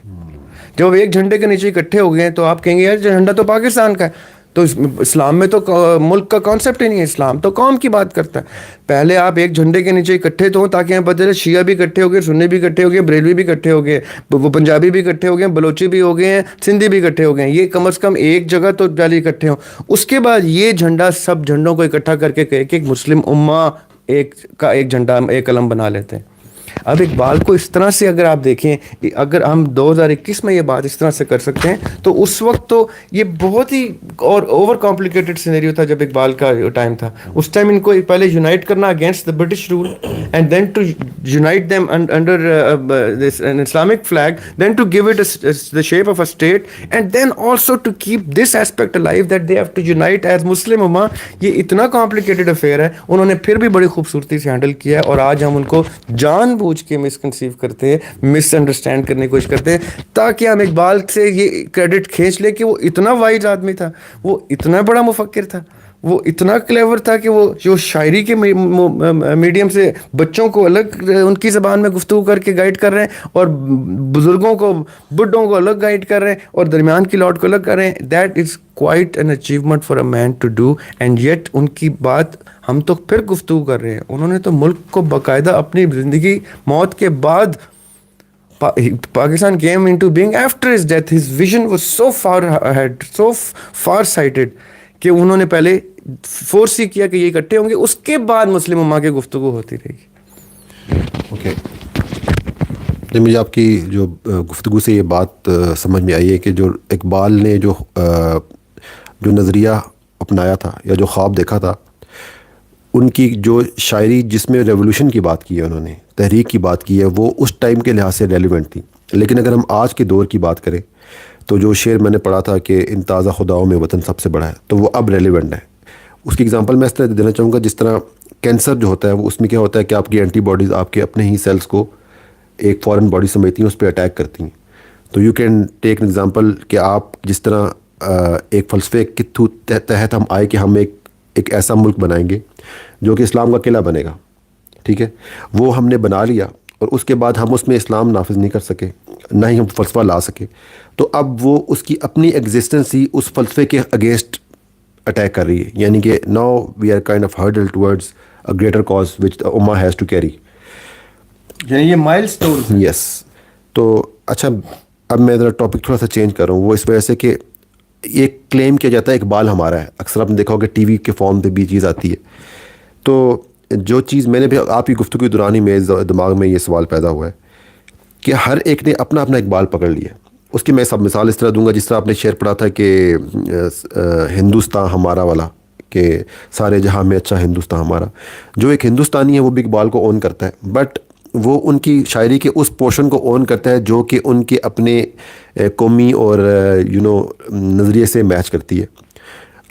جب ایک جھنڈے کے نیچے اکٹھے ہو گئے ہیں تو آپ کہیں گے یار جھنڈا تو پاکستان کا ہے، تو اسلام میں تو ملک کا کانسیپٹ ہی نہیں ہے، اسلام تو قوم کی بات کرتا ہے. پہلے آپ ایک جھنڈے کے نیچے اکٹھے تو ہوں تاکہ ہمیں پتہ چلے شیعہ بھی اکٹھے ہو گئے، سنی بھی اکٹھے ہو گئے، بریلوی بھی اکٹھے ہو گئے، وہ پنجابی بھی اکٹھے ہو گئے، بلوچی بھی ہو گئے ہیں، سندھی بھی اکٹھے ہو گئے ہیں. یہ کم از کم ایک جگہ تو جالی اکٹھے ہوں. اس کے بعد یہ جھنڈا سب جھنڈوں کو اکٹھا کر کے کہے کہ ایک مسلم امہ ایک جھنڈا ایک علم بنا لیتے ہیں. اب اقبال کو اس طرح سے اگر آپ دیکھیں، اگر ہم 2021 میں یہ بات اس طرح سے کر سکتے ہیں تو اس وقت تو یہ بہت ہی اور اوور کمپلیکیٹڈ سینیریو تھا جب اقبال کا ٹائم تھا. اس ٹائم ان کو پہلے یونائٹ کرنا against the British rule and then to unite them under an Islamic flag, then to give it the shape of a state, and then also to keep this aspect alive that they have to unite as Muslim Ummah. یہ اتنا complicated affair ہے، انہوں نے پھر بھی بڑی خوبصورتی سے ہینڈل کیا ہے، اور آج ہم ان کو جان بوجھ کے مس کنسیو کرتے ہیں، مس انڈرسٹینڈ کرنے کی کوشش کرتے ہیں تاکہ ہم اقبال سے یہ کریڈٹ کھینچ لیں کہ وہ اتنا وائز آدمی تھا، وہ اتنا بڑا مفکر تھا، وہ اتنا کلیور تھا کہ وہ جو شاعری کے میڈیم سے بچوں کو الگ ان کی زبان میں گفتگو کر کے گائیڈ کر رہے ہیں اور بزرگوں کو بڈھوں کو الگ گائیڈ کر رہے ہیں اور درمیان کی لاٹ کو الگ کر رہے ہیں. That is quite an achievement for a man to do. And yet ان کی بات ہم تو پھر گفتگو کر رہے ہیں، انہوں نے تو ملک کو باقاعدہ اپنی زندگی موت کے بعد Pakistan came into being after his death. His vision was so far ahead, so far sighted کہ انہوں نے پہلے فورس ہی کیا کہ یہ اکٹھے ہوں گے، اس کے بعد مسلم امہ کی گفتگو ہوتی رہے گی. اوکے، مجھے آپ کی جو گفتگو سے یہ بات سمجھ میں آئی ہے کہ جو اقبال نے جو نظریہ اپنایا تھا یا جو خواب دیکھا تھا، ان کی جو شاعری جس میں ریولوشن کی بات کی ہے، انہوں نے تحریک کی بات کی ہے، وہ اس ٹائم کے لحاظ سے ریلیونٹ تھی. لیکن اگر ہم آج کے دور کی بات کریں تو جو شعر میں نے پڑھا تھا کہ ان تازہ خداؤں میں وطن سب سے بڑا ہے، تو وہ اب ریلیونٹ ہے. اس کی اگزامپل میں اس طرح دینا چاہوں گا جس طرح کینسر جو ہوتا ہے وہ اس میں کیا ہوتا ہے کہ آپ کی اینٹی باڈیز آپ کے اپنے ہی سیلز کو ایک فورن باڈی سمجھتی ہیں، اس پہ اٹیک کرتی ہیں. تو you can take an example کہ آپ جس طرح ایک فلسفے کے تحت ہم آئے کہ ہم ایک ایسا ملک بنائیں گے جو کہ اسلام کا قلعہ بنے گا، ٹھیک ہے، وہ ہم نے بنا لیا اور اس کے بعد ہم اس میں اسلام نافذ نہیں کر سکے، نہ ہی ہم فلسفہ لا سکے. تو اب وہ اس کی اپنی ایگزسٹنس ہی اس فلسفے کے اگینسٹ اٹیک کر رہی ہے، یعنی کہ now we are kind of hurdle towards a greater cause which the امہ ہیز ٹو کیری. یعنی یہ مائل سٹون. یس. تو اچھا، اب میں ذرا ٹاپک تھوڑا سا چینج کر رہا ہوں. وہ اس وجہ سے کہ یہ کلیم کیا جاتا ہے اقبال ہمارا ہے. اکثر آپ نے دیکھا ہوگا ٹی وی کے فارم پہ بھی چیز آتی ہے. تو جو چیز میں نے بھی آپ کی گفتگو کے دوران ہی میرے دماغ میں یہ سوال پیدا ہوا ہے کہ ہر ایک نے اپنا اپنا اقبال پکڑ لیا. اس کی میں سب مثال اس طرح دوں گا جس طرح آپ نے شعر پڑھا تھا کہ ہندوستان ہمارا والا، کہ سارے جہاں میں اچھا ہندوستان ہمارا. جو ایک ہندوستانی ہے وہ بھی اقبال کو اون کرتا ہے، بٹ وہ ان کی شاعری کے اس پورشن کو اون کرتا ہے جو کہ ان کے اپنے قومی اور نظریے سے میچ کرتی ہے.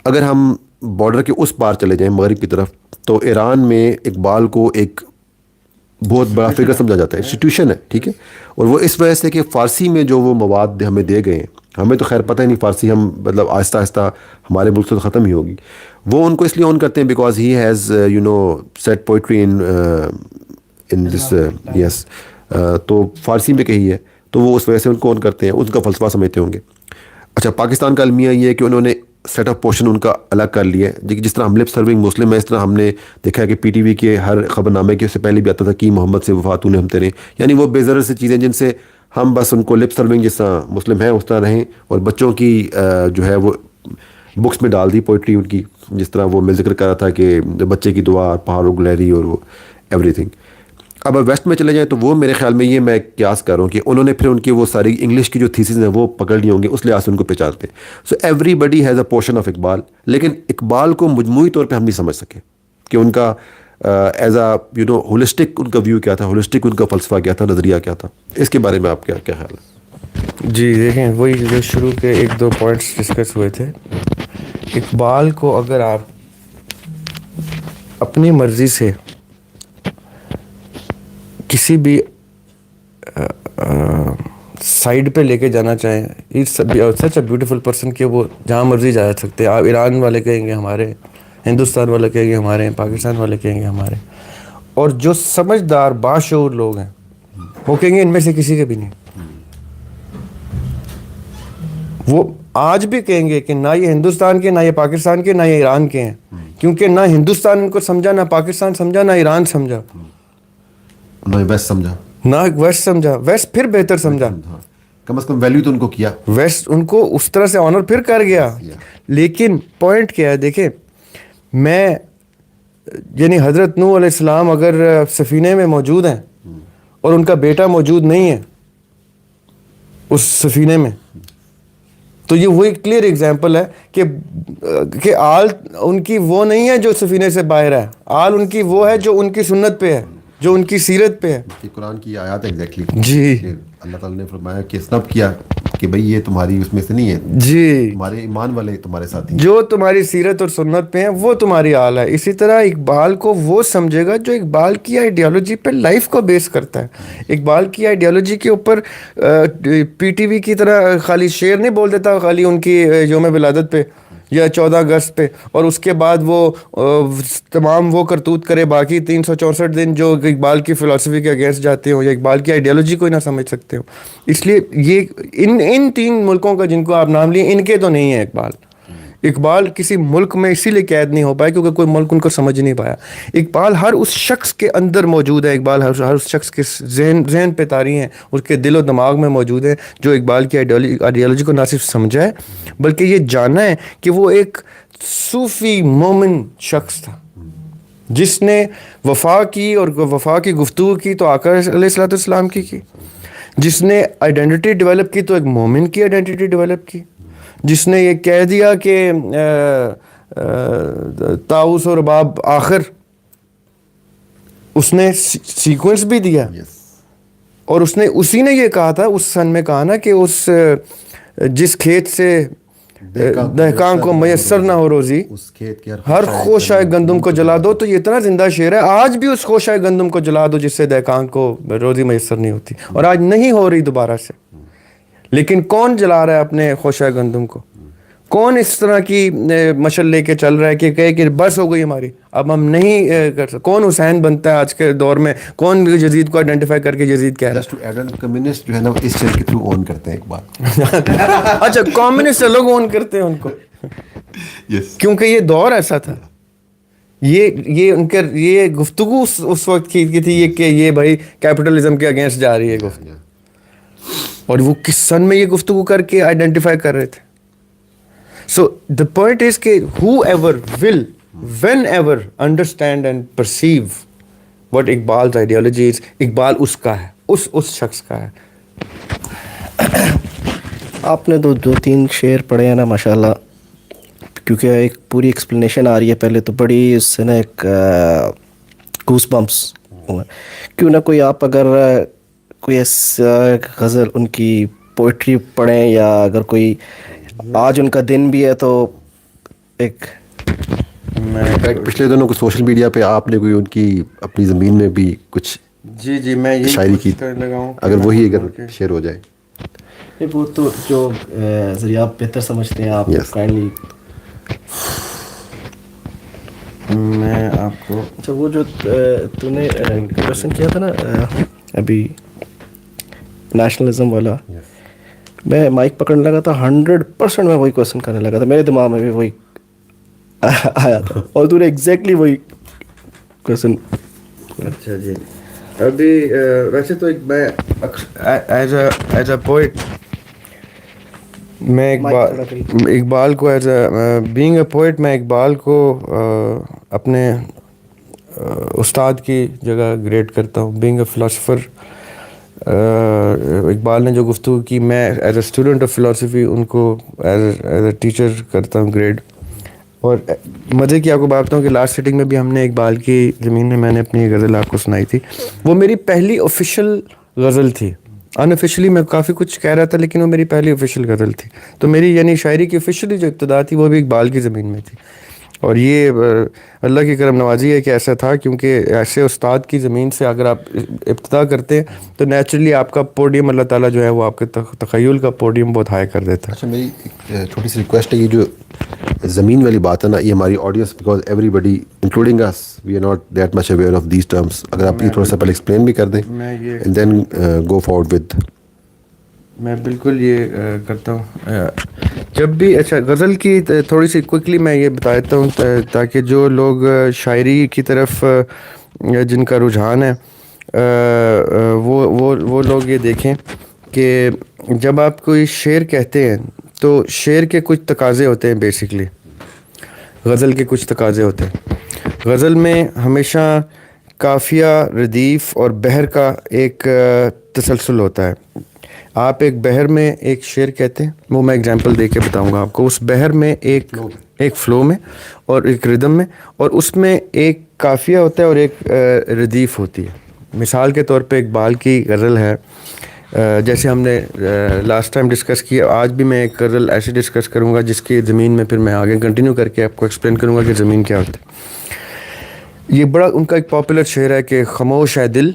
اگر ہم بارڈر کے اس پار چلے جائیں مغرب کی طرف، تو ایران میں اقبال کو ایک بہت بڑا فگر سمجھا جاتا ہے، انسٹیٹیوشن ہے، ٹھیک ہے. اور وہ اس وجہ سے کہ فارسی میں جو وہ مواد ہمیں دے گئے ہیں، ہمیں تو خیر پتہ ہی نہیں فارسی ہم مطلب آہستہ آہستہ ہمارے ملک سے تو ختم ہی ہوگی. وہ ان کو اس لیے اون کرتے ہیں because he has set poetry in this. Yes. تو فارسی میں کہی ہے تو وہ اس وجہ سے ان کو اون کرتے ہیں، ان کا فلسفہ سمجھتے ہوں گے. اچھا، پاکستان کا المیہ یہ ہے کہ انہوں نے سیٹ آف پورشن ان کا الگ کر لیا ہے. جس طرح ہم لپ سرونگ مسلم ہے, اس طرح ہم نے دیکھا ہے کہ پی ٹی وی کے ہر خبر نامے کے اس سے پہلے بھی آتا تھا کہ محمد سے وفات نے ہم تیرے, یعنی وہ بے ضرر سے چیزیں جن سے ہم بس ان کو لپ سرونگ جس طرح مسلم ہیں اس طرح رہیں, اور بچوں کی جو ہے وہ بکس میں ڈال دی پوئٹری ان کی, جس طرح وہ میں ذکر کر رہا تھا کہ بچے کی دعا, پہاڑوں گلیری اور وہ ایوری تھنگ. اب ویسٹ میں چلے جائیں تو وہ میرے خیال میں یہ میں قیاس کر رہا ہوں کہ انہوں نے پھر ان کی وہ ساری انگلش کی جو تھیسز ہیں وہ پکڑ لی ہوں گے, اس لحاظ سے ان کو پہچانتے ہیں. So everybody has a portion of Iqbal, لیکن اقبال کو مجموعی طور پہ ہم نہیں سمجھ سکے کہ ان کا ایز اے ہولسٹک ان کا ویو کیا تھا, ہولسٹک ان کا فلسفہ کیا تھا, نظریہ کیا تھا. اس کے بارے میں آپ کیا خیال ہے؟ جی دیکھیں, وہی جو شروع کے 1-2 پوائنٹس ڈسکس ہوئے تھے. اقبال کو اگر آپ اپنی مرضی سے کسی بھی سائڈ پہ لے کے جانا چاہیں, سچ اے بیوٹیفل پرسن کہ وہ جہاں مرضی جا سکتے ہیں. آپ ایران والے کہیں گے ہمارے, ہندوستان والے کہیں گے ہمارے, پاکستان والے کہیں گے ہمارے, اور جو سمجھدار باشعور لوگ ہیں وہ کہیں گے ان میں سے کسی کے بھی نہیں. وہ آج بھی کہیں گے کہ نہ یہ ہندوستان کے, نہ یہ پاکستان کے, نہ یہ ایران کے ہیں, کیونکہ نہ ہندوستان ان کو سمجھا, نہ پاکستان سمجھا, نہ ایران سمجھا, نہ ویسٹ سمجھا, نہ ویسٹ سمجھا. ویسٹ پھر بہتر سمجھا, کم از کم ویلیو تو ان کو کیا, ویسٹ ان کو اس طرح سے آنر پھر کر گیا. لیکن پوائنٹ کیا ہے, دیکھیں میں یعنی حضرت نوح علیہ السلام اگر سفینے میں موجود ہیں اور ان کا بیٹا موجود نہیں ہے اس سفینے میں, تو یہ وہی کلیئر ایگزامپل ہے کہ آل ان کی وہ نہیں ہے جو سفینے سے باہر ہے, آل ان کی وہ ہے جو ان کی سنت پہ ہے, جو ان کی سیرت پہ ہے. قرآن کی آیات ایگزیکٹلی جی, اللہ تعالیٰ نے فرمایا کہ سنب کیا کہ بھئی یہ تمہاری اس میں سے نہیں ہے, جی تمہارے ایمان والے تمہارے ساتھی, جو تمہاری سیرت اور سنت پہ ہیں وہ تمہاری آل ہے. اسی طرح اقبال کو وہ سمجھے گا جو اقبال کی آئیڈیالوجی پہ لائف کو بیس کرتا ہے. اقبال کی آئیڈیالوجی کے اوپر پی ٹی وی کی طرح خالی شعر نہیں بول دیتا خالی ان کی یوم ولادت پہ یا 14 اگست پہ, اور اس کے بعد وہ تمام وہ کرتوت کرے باقی 364 دن جو اقبال کی فلسفی کے اگینسٹ جاتے ہوں یا اقبال کی آئیڈیالوجی کو ہی نہ سمجھ سکتے ہو. اس لیے یہ ان 3 ملکوں کا جن کو آپ نام لیے ان کے تو نہیں ہے اقبال. اقبال کسی ملک میں اسی لیے قید نہیں ہو پایا کیونکہ کوئی ملک ان کو سمجھ نہیں پایا. اقبال ہر اس شخص کے اندر موجود ہے, اقبال ہر اس شخص کے ذہن پہ طاری ہیں, اس کے دل و دماغ میں موجود ہے, جو اقبال کی آئیڈیالوجی کو نہ صرف سمجھا ہے بلکہ یہ جانا ہے کہ وہ ایک صوفی مومن شخص تھا جس نے وفا کی, اور وفا کی گفتگو کی تو آقا علیہ الصلوۃ والسلام کی, جس نے آئیڈینٹی ڈیولپ کی تو ایک مومن کی آئیڈینٹی ڈیولپ کی, جس نے یہ کہہ دیا کہ طاؤس اور رباب آخر, اس نے سیکوینس بھی دیا, اور اس نے اسی نے یہ کہا تھا اس سن میں کہا نا کہ اس جس کھیت سے دہقان کو میسر نہ ہو روزی, ہر خوشہ گندم کو جلا دو. تو یہ اتنا زندہ شعر ہے, آج بھی اس خوشہ گندم کو جلا دو جس سے دہقان کو روزی میسر نہیں ہوتی, اور آج نہیں ہو رہی دوبارہ سے. لیکن کون جلا رہا ہے اپنے خوشہ گندم کو؟ کون اس طرح کی مشل لے کے چل رہا ہے کہ کہے کہ بس ہو گئی ہماری, اب ہم نہیں کر سکتے؟ کون حسین بنتا ہے آج کے دور میں؟ کون یزید کو آئیڈینٹیفائی کر کے یزید کہہ رہا ہے؟ کمیونسٹ جو ہے نا اس شعر کے تھرو اون کرتے ہیں ایک بات. اچھا, کمیونسٹ لوگ اون کرتے ہیں ان کو, کیونکہ یہ دور ایسا تھا. یہ ان کے یہ گفتگو اس وقت کی تھی یہ کہ یہ بھائی کیپٹلزم کے اگینسٹ جا رہی ہے گفتگو, اور وہ کس سن میں یہ گفتگو کر کے آئیڈینٹیفائی کر رہے تھے. So the point is کہ whoever will whenever understand and perceive what Iqbal's ideology is, Iqbal اس کا ہے, اس شخص کا ہے. آپ نے 2-3 شعر پڑھے ہیں نا ماشاءاللہ, کیونکہ ایک پوری ایکسپلینیشن آ رہی ہے پہلے تو بڑی اس سے نا ایک گوس بمپس ہوا. کیوں نہ کوئی آپ اگر کوئی ایسا غزل ان کی پوئٹری پڑھیں, یا اگر کوئی آج ان کا دن بھی ہے تو ایک پچھلے دنوں کو سوشل میڈیا پہ آپ نے کوئی ان کی اپنی زمین میں بھی کچھ جی میں یہ شاعری کی, اگر وہی اگر شعر ہو جائے. وہ تو جو ذریعہ آپ بہتر سمجھتے ہیں آپ کائنڈلی. میں آپ کو اچھا وہ جو تو نے کوشچن کیا تھا نا ابھی نیشنلزم والا, میں مائک پکڑنے لگا تھا 100% میں وہی کوشچن کرنے لگا تھا, میرے دماغ میں بھی وہی آیا تھا اور تو نے ایگزیکٹلی وہی کوشچن. اچھا جی. ابھی ویسے تو میں ایز اے پوئٹ میں اقبال کو as a being a poet میں اقبال کو اپنے استاد کی جگہ گریڈ کرتا ہوں. بینگ اے فلاسفر اقبال نے جو گفتگو کی, میں as a student of philosophy ان کو ایز اے ٹیچر کرتا ہوں گریڈ. اور مزے کی آپ کو بات بتاؤں کہ لاسٹ سیٹنگ میں بھی ہم نے اقبال کی زمین میں میں نے اپنی غزل آپ کو سنائی تھی. وہ میری پہلی آفیشیل غزل تھی. ان آفیشلی میں کافی کچھ کہہ رہا تھا لیکن وہ میری پہلی آفیشیل غزل تھی. تو میری یعنی شاعری کی آفیشلی جو ابتدا تھی وہ بھی اقبال کی زمین میں تھی. اور یہ اللہ کی کرم نوازی ہے کہ ایسا تھا, کیونکہ ایسے استاد کی زمین سے اگر آپ ابتدا کرتے ہیں تو نیچرلی آپ کا پوڈیم اللہ تعالیٰ جو ہے وہ آپ کے تخیل کا پوڈیم بہت ہائی کر دیتا ہے. اچھا, میری ایک چھوٹی سی ریکویسٹ ہے, یہ جو زمین والی بات ہے نا, یہ ہماری audience because everybody including us we are not that much aware of these terms, اگر آپ یہ تھوڑا سا پہلے ایکسپلین بھی کر دیں and then go forward with. میں بالکل یہ کرتا ہوں جب بھی. اچھا, غزل کی تھوڑی سی کوئکلی میں یہ بتا دیتا ہوں تاکہ جو لوگ شاعری کی طرف جن کا رجحان ہے وہ لوگ یہ دیکھیں کہ جب آپ کوئی شعر کہتے ہیں تو شعر کے کچھ تقاضے ہوتے ہیں. بیسکلی غزل کے کچھ تقاضے ہوتے ہیں. غزل میں ہمیشہ قافیہ, ردیف اور بحر کا ایک تسلسل ہوتا ہے. آپ ایک بحر میں ایک شعر کہتے ہیں, وہ میں اگزامپل دے کے بتاؤں گا آپ کو. اس بحر میں ایک فلو میں اور ایک ردم میں, اور اس میں ایک قافیہ ہوتا ہے اور ایک ردیف ہوتی ہے. مثال کے طور پہ اقبال کی غزل ہے, جیسے ہم نے لاسٹ ٹائم ڈسکس کیا, آج بھی میں ایک غزل ایسے ڈسکس کروں گا جس کی زمین میں پھر میں آگے کنٹینیو کر کے آپ کو ایکسپلین کروں گا کہ زمین کیا ہوتا ہے. یہ بڑا ان کا ایک پاپولر شعر ہے کہ خاموش ہے دل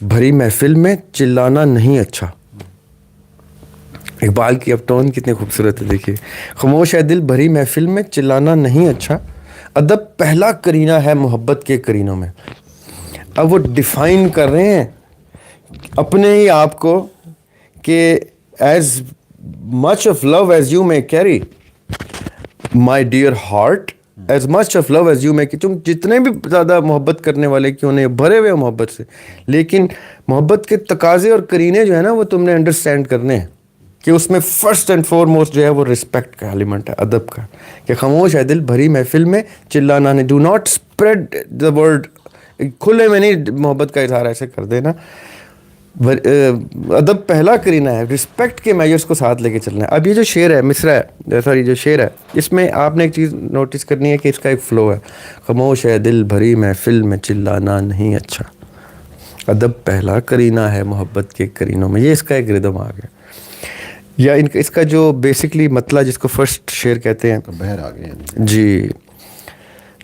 بھری محفل میں چلانا نہیں اچھا. اقبال کی اب ٹون کتنی خوبصورت ہے, دیکھیے. خاموش ہے دل بھری محفل میں چلانا نہیں اچھا, ادب پہلا کرینہ ہے محبت کے کرینوں میں. اب وہ ڈیفائن کر رہے ہیں اپنے ہی آپ کو کہ as much of love as you میں carry my dear heart, as much of love as you میں, کہ تم جتنے بھی زیادہ محبت کرنے والے کیوں نہیں, بھرے ہوئے محبت سے, لیکن محبت کے تقاضے اور کرینے جو ہے نا وہ تم نے انڈرسٹینڈ کرنے ہیں کہ اس میں فرسٹ اینڈ فور موسٹ جو ہے وہ رسپیکٹ کا ایلیمنٹ ہے, ادب کا. کہ خاموش ہے دل بھری محفل میں چلانا نہیں, do not spread the word, کھلے میں نہیں محبت کا اظہار ایسے کر دینا. ادب پہلا کرینہ ہے, رسپیکٹ کے میجرس کو ساتھ لے کے چلنا ہے. اب یہ جو شعر ہے, مصرع ہے, سوری جو شعر ہے, اس میں آپ نے ایک چیز نوٹس کرنی ہے کہ اس کا ایک فلو ہے. خاموش ہے دل بھری محفل میں چلانا نہیں اچھا, ادب پہلا کرینہ ہے محبت کے کرینوں میں. یہ اس کا ایک ردم آ گیا. یا اس کا جو بیسکلی مطلب جس کو فرسٹ شعر کہتے ہیں, بہر آ گئے جی.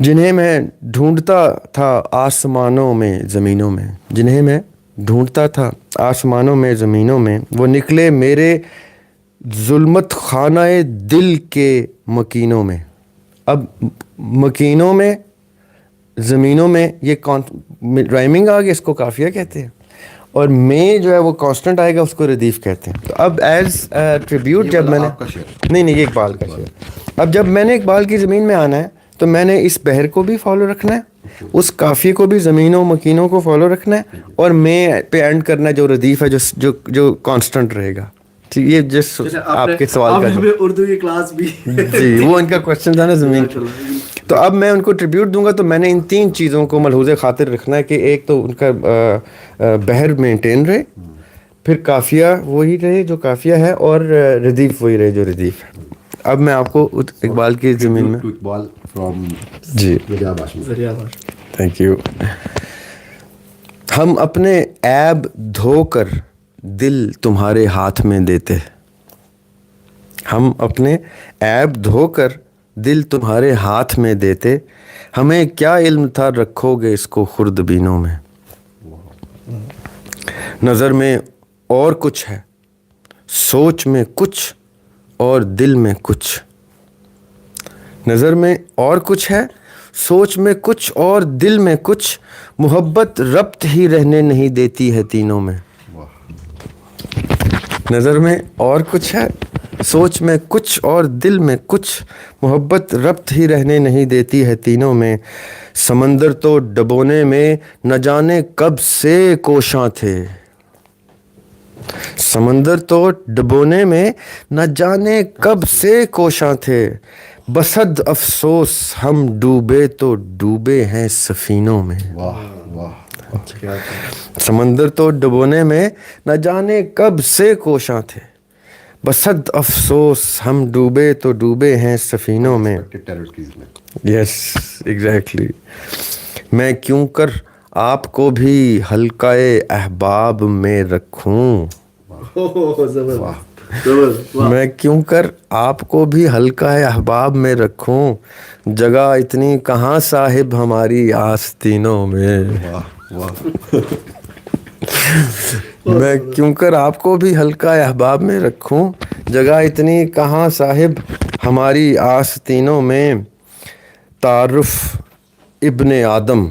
جنہیں میں ڈھونڈتا تھا آسمانوں میں زمینوں میں, جنہیں میں ڈھونڈتا تھا آسمانوں میں زمینوں میں, وہ نکلے میرے ظلمت خانہ دل کے مکینوں میں. اب مکینوں میں, زمینوں میں, یہ رائمنگ آ گئی, اس کو قافیہ کہتے ہیں. اور میں جو ہے وہ کانسٹنٹ آئے گا, اس کو ردیف کہتے ہیں. تو اب ایز ٹریبیوٹ جب میں نے نہیں یہ اقبال کا شعر, اب جب میں نے اقبال کی زمین میں آنا ہے تو میں نے اس بحر کو بھی فالو رکھنا ہے, اس قافیے کو بھی, زمینوں مکینوں کو فالو رکھنا ہے, اور میں پہ اینڈ کرنا ہے جو ردیف ہے جو کانسٹنٹ رہے گا. یہ جس آپ کے سوال کا اردو کی کلاس بھی جی وہ ان کا کوشچن تھا نا زمین. تو اب میں ان کو ٹریبیوٹ دوں گا تو میں نے ان 3 چیزوں کو ملحوظ خاطر رکھنا ہے کہ ایک تو ان کا بحر مینٹین رہے, پھر قافیہ وہی رہے جو قافیہ ہے, اور ردیف وہی رہے جو ردیف ہے. اب میں آپ کو اقبال کی زمین میں Iqbal from ji thank you. ہم اپنے عیب دھو کر دل تمہارے ہاتھ میں دیتے, ہم اپنے عیب دھو کر دل تمہارے ہاتھ میں دیتے, ہمیں کیا علم تھا رکھو گے اس کو خوردبینوں میں. نظر میں اور کچھ ہے, سوچ میں کچھ اور دل میں کچھ. نظر میں اور کچھ ہے, سوچ میں کچھ اور دل میں کچھ, محبت ربط ہی رہنے نہیں دیتی ہے تینوں میں. نظر میں اور کچھ ہے، سوچ میں کچھ اور دل میں کچھ، محبت ربط ہی رہنے نہیں دیتی ہے تینوں میں، سمندر تو ڈبونے میں نہ جانے کب سے کوشاں تھے، سمندر تو ڈبونے میں نہ جانے کب سے کوشاں تھے، بس حد افسوس ہم ڈوبے تو ڈوبے ہیں سفینوں میں، واہ واہ، سمندر تو ڈبونے میں نہ جانے کب سے کوشاں تھے، بس حد افسوس ہم ڈوبے تو ڈوبے ہیں سفینوں میں. Yes exactly. میں کیوں کر آپ کو بھی حلقۂ احباب میں رکھوں، میں کیوں کر آپ کو بھی حلقۂ احباب میں رکھوں، جگہ اتنی کہاں صاحب ہماری آستینوں میں، میں کیوں کر آپ کو بھی حلقۂ احباب میں رکھوں، جگہ اتنی کہاں صاحب ہماری آستینوں میں، تعارف ابن آدم،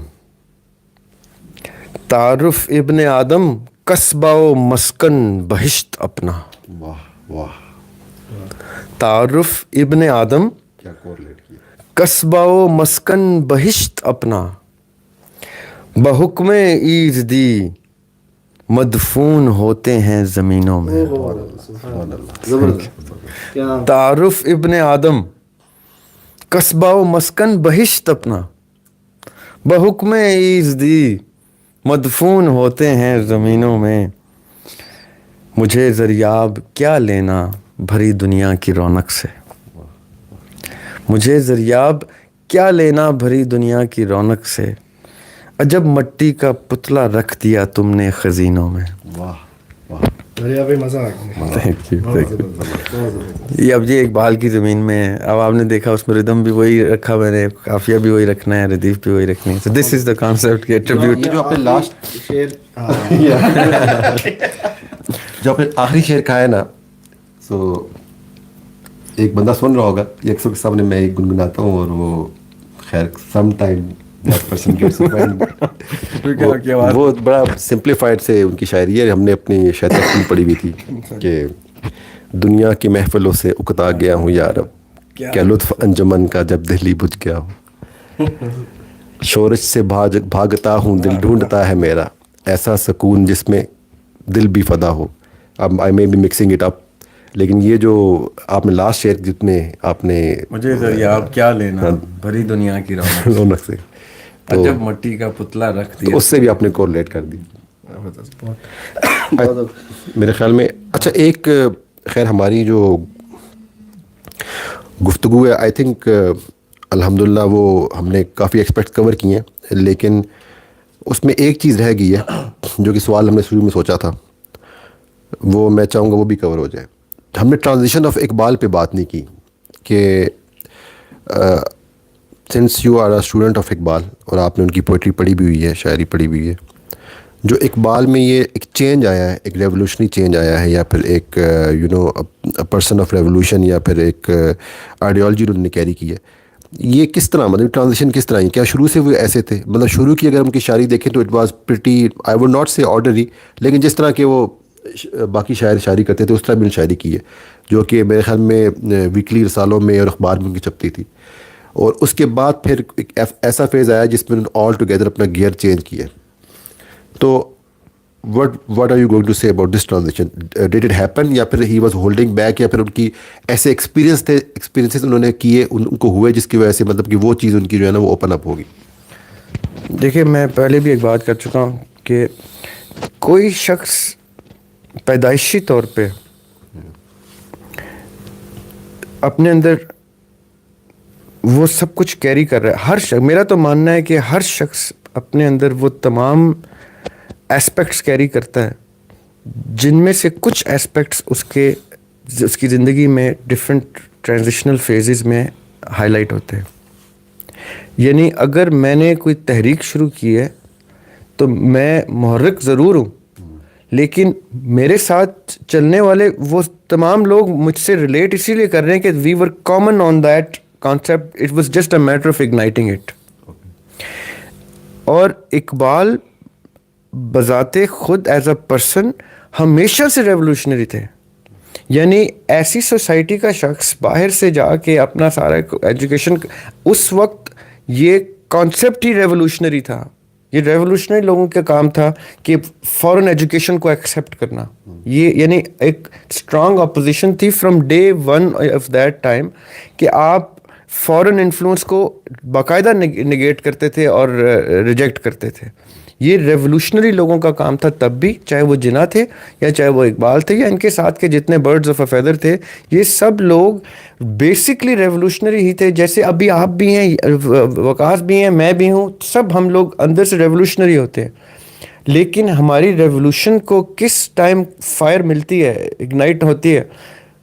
تعارف ابن آدم قصبہ و مسکن بہشت اپنا، واہ واہ، تعارف ابن آدم کیا کورلیٹ کیا، قصبہ و مسکن بہشت اپنا، بحکم ایزدی مدفون ہوتے ہیں زمینوں میں، تعارف ابن آدم قصبہ و مسکن بہشت اپنا، بحکم ایزدی مدفون ہوتے ہیں زمینوں میں، مجھے زریاب کیا لینا بھری دنیا کی رونق سے، مجھے زریاب کیا لینا بھری دنیا کی رونق سے، عجب مٹی کا پتلا رکھ دیا تم نے خزینوں میں. واہ واہ، یہ اب یہ اقبال کی زمین میں ہے. اب آپ نے دیکھا اس میں ردم بھی وہی رکھا، میں نے قافیہ بھی وہی رکھنا ہے، ردیف بھی وہی رکھنی ہے. So this is the concept کہ ٹریبیوٹ. جو آپ نے لاسٹ جو آپ نے آخری شعر کہا ہے نا، سو ایک بندہ سن رہا ہوگا، یہ اکثر کے سامنے میں ایک گنگناتا ہوں، اور وہ خیر سم ٹائم وہ بڑا سمپلیفائڈ سے ان کی شاعری ہے. ہم نے اپنی شاعری میں پڑھی ہوئی تھی کہ دنیا کی محفلوں سے اکتا گیا ہوں یارب، کیا لطف انجمن کا جب دہلی بجھ گیا ہوں، شورش سے بھاگتا ہوں دل ڈھونڈتا ہے میرا، ایسا سکون جس میں دل بھی فدا ہو. اب I may be mixing it up, لیکن یہ جو آپ نے لاسٹ شعر جس میں آپ نے مجھے زریاب کیا لینا بھری دنیا کی رونق سے، عجب مٹی کا پتلا رکھ دیا، تو اس سے بھی آپ نے کورلیٹ کر دی میرے خیال میں. اچھا ایک خیر ہماری جو گفتگو ہے، آئی تھنک الحمدللہ وہ ہم نے کافی ایکسپیکٹ کور کیے ہیں، لیکن اس میں ایک چیز رہ گئی ہے جو کہ سوال ہم نے شروع میں سوچا تھا، وہ میں چاہوں گا وہ بھی کور ہو جائے. ہم نے ٹرانزیشن آف اقبال پہ بات نہیں کی کہ since you are a student of Iqbal, اور آپ نے ان کی پوئٹری پڑھی بھی ہوئی ہے، شاعری پڑھی بھی ہوئی ہے، جو اقبال میں یہ ایک چینج آیا ہے، ایک ریولوشنری چینج آیا ہے، یا پھر ایک پرسن آف ریولوشن، یا پھر ایک آئیڈیالوجی انہوں نے کیری کی ہے، یہ کس طرح مطلب ٹرانزیشن کس طرح ہے؟ کیا شروع سے وہ ایسے تھے؟ مطلب شروع کی اگر ان کی شاعری دیکھیں تو it was pretty, I would not سے آرڈنری، لیکن جس طرح کہ وہ باقی شاعر شاعری کرتے تھے اس طرح بھی انہوں نے شاعری کی ہے، جو کہ میرے خیال میں ویکلی رسالوں میں اور اخبار میں ان کی چھپتی تھی. اور اس کے بعد پھر ایک ایسا فیز آیا جس میں انہوں نے آل ٹوگیدر اپنا گیئر چینج کیا. تو what are you going to say about this transition? Did it happen یا پھر he was holding back، یا پھر ان کی ایسے ایکسپیرینسز انہوں نے کیے، ان کو ہوئے جس کی وجہ سے مطلب کہ وہ چیز ان کی جو ہے نا وہ اوپن اپ ہوگی؟ دیکھیں میں پہلے بھی ایک بات کر چکا ہوں کہ کوئی شخص پیدائشی طور پہ اپنے اندر وہ سب کچھ کیری کر رہا ہے. ہر شخص، میرا تو ماننا ہے کہ ہر شخص اپنے اندر وہ تمام ایسپیکٹس کیری کرتا ہے جن میں سے کچھ ایسپیکٹس اس کی زندگی میں ڈفرینٹ ٹرانزیشنل فیزز میں ہائی لائٹ ہوتے ہیں. یعنی اگر میں نے کوئی تحریک شروع کی ہے تو میں محرک ضرور ہوں، لیکن میرے ساتھ چلنے والے وہ تمام لوگ مجھ سے ریلیٹ اسی لیے کر رہے ہیں کہ we were coming on that concept, it was just a matter of igniting it. اور اقبال بذات خود ایز اے پرسن ہمیشہ سے ریولوشنری تھے. یعنی ایسی سوسائٹی کا شخص باہر سے جا کے اپنا سارا ایجوکیشن, اس وقت یہ کانسیپٹ ہی ریولوشنری تھا. یہ ریولوشنری لوگوں کا کام تھا کہ فورن ایجوکیشن کو ایکسیپٹ کرنا. یہ یعنی ایک اسٹرانگ اپوزیشن تھی from day one of that time کہ آپ فورن انفلوئنس کو باقاعدہ نگیٹ کرتے تھے اور ریجیکٹ کرتے تھے. یہ ریولوشنری لوگوں کا کام تھا تب بھی, چاہے وہ جناح تھے یا چاہے وہ اقبال تھے یا ان کے ساتھ کے جتنے برڈز آف اے فیدر تھے. یہ سب لوگ بیسکلی ریولوشنری ہی تھے. جیسے ابھی آپ بھی ہیں, وقاص بھی ہیں, میں بھی ہوں, سب ہم لوگ اندر سے ریولوشنری ہوتے ہیں. لیکن ہماری ریولوشن کو کس ٹائم فائر ملتی ہے, اگنائٹ ہوتی ہے,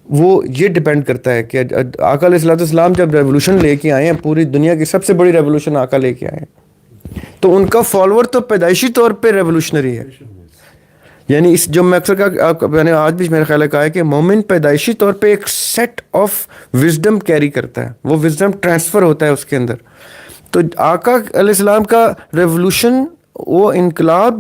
وہ یہ ڈپینڈ کرتا ہے کہ آقا علیہ السلام جب ریولوشن لے کے آئے ہیں, پوری دنیا کی سب سے بڑی ریولوشن آقا لے کے آئے ہیں, تو ان کا فالوور تو پیدائشی طور پہ ریولوشنری ہے. یعنی اس جو میں اکثر میں نے آج بھی میرا خیال ہے کہا ہے کہ مومن پیدائشی طور پہ ایک سیٹ آف وزڈم کیری کرتا ہے, وہ وزڈم ٹرانسفر ہوتا ہے اس کے اندر. تو آقا علیہ السلام کا ریولوشن, وہ انقلاب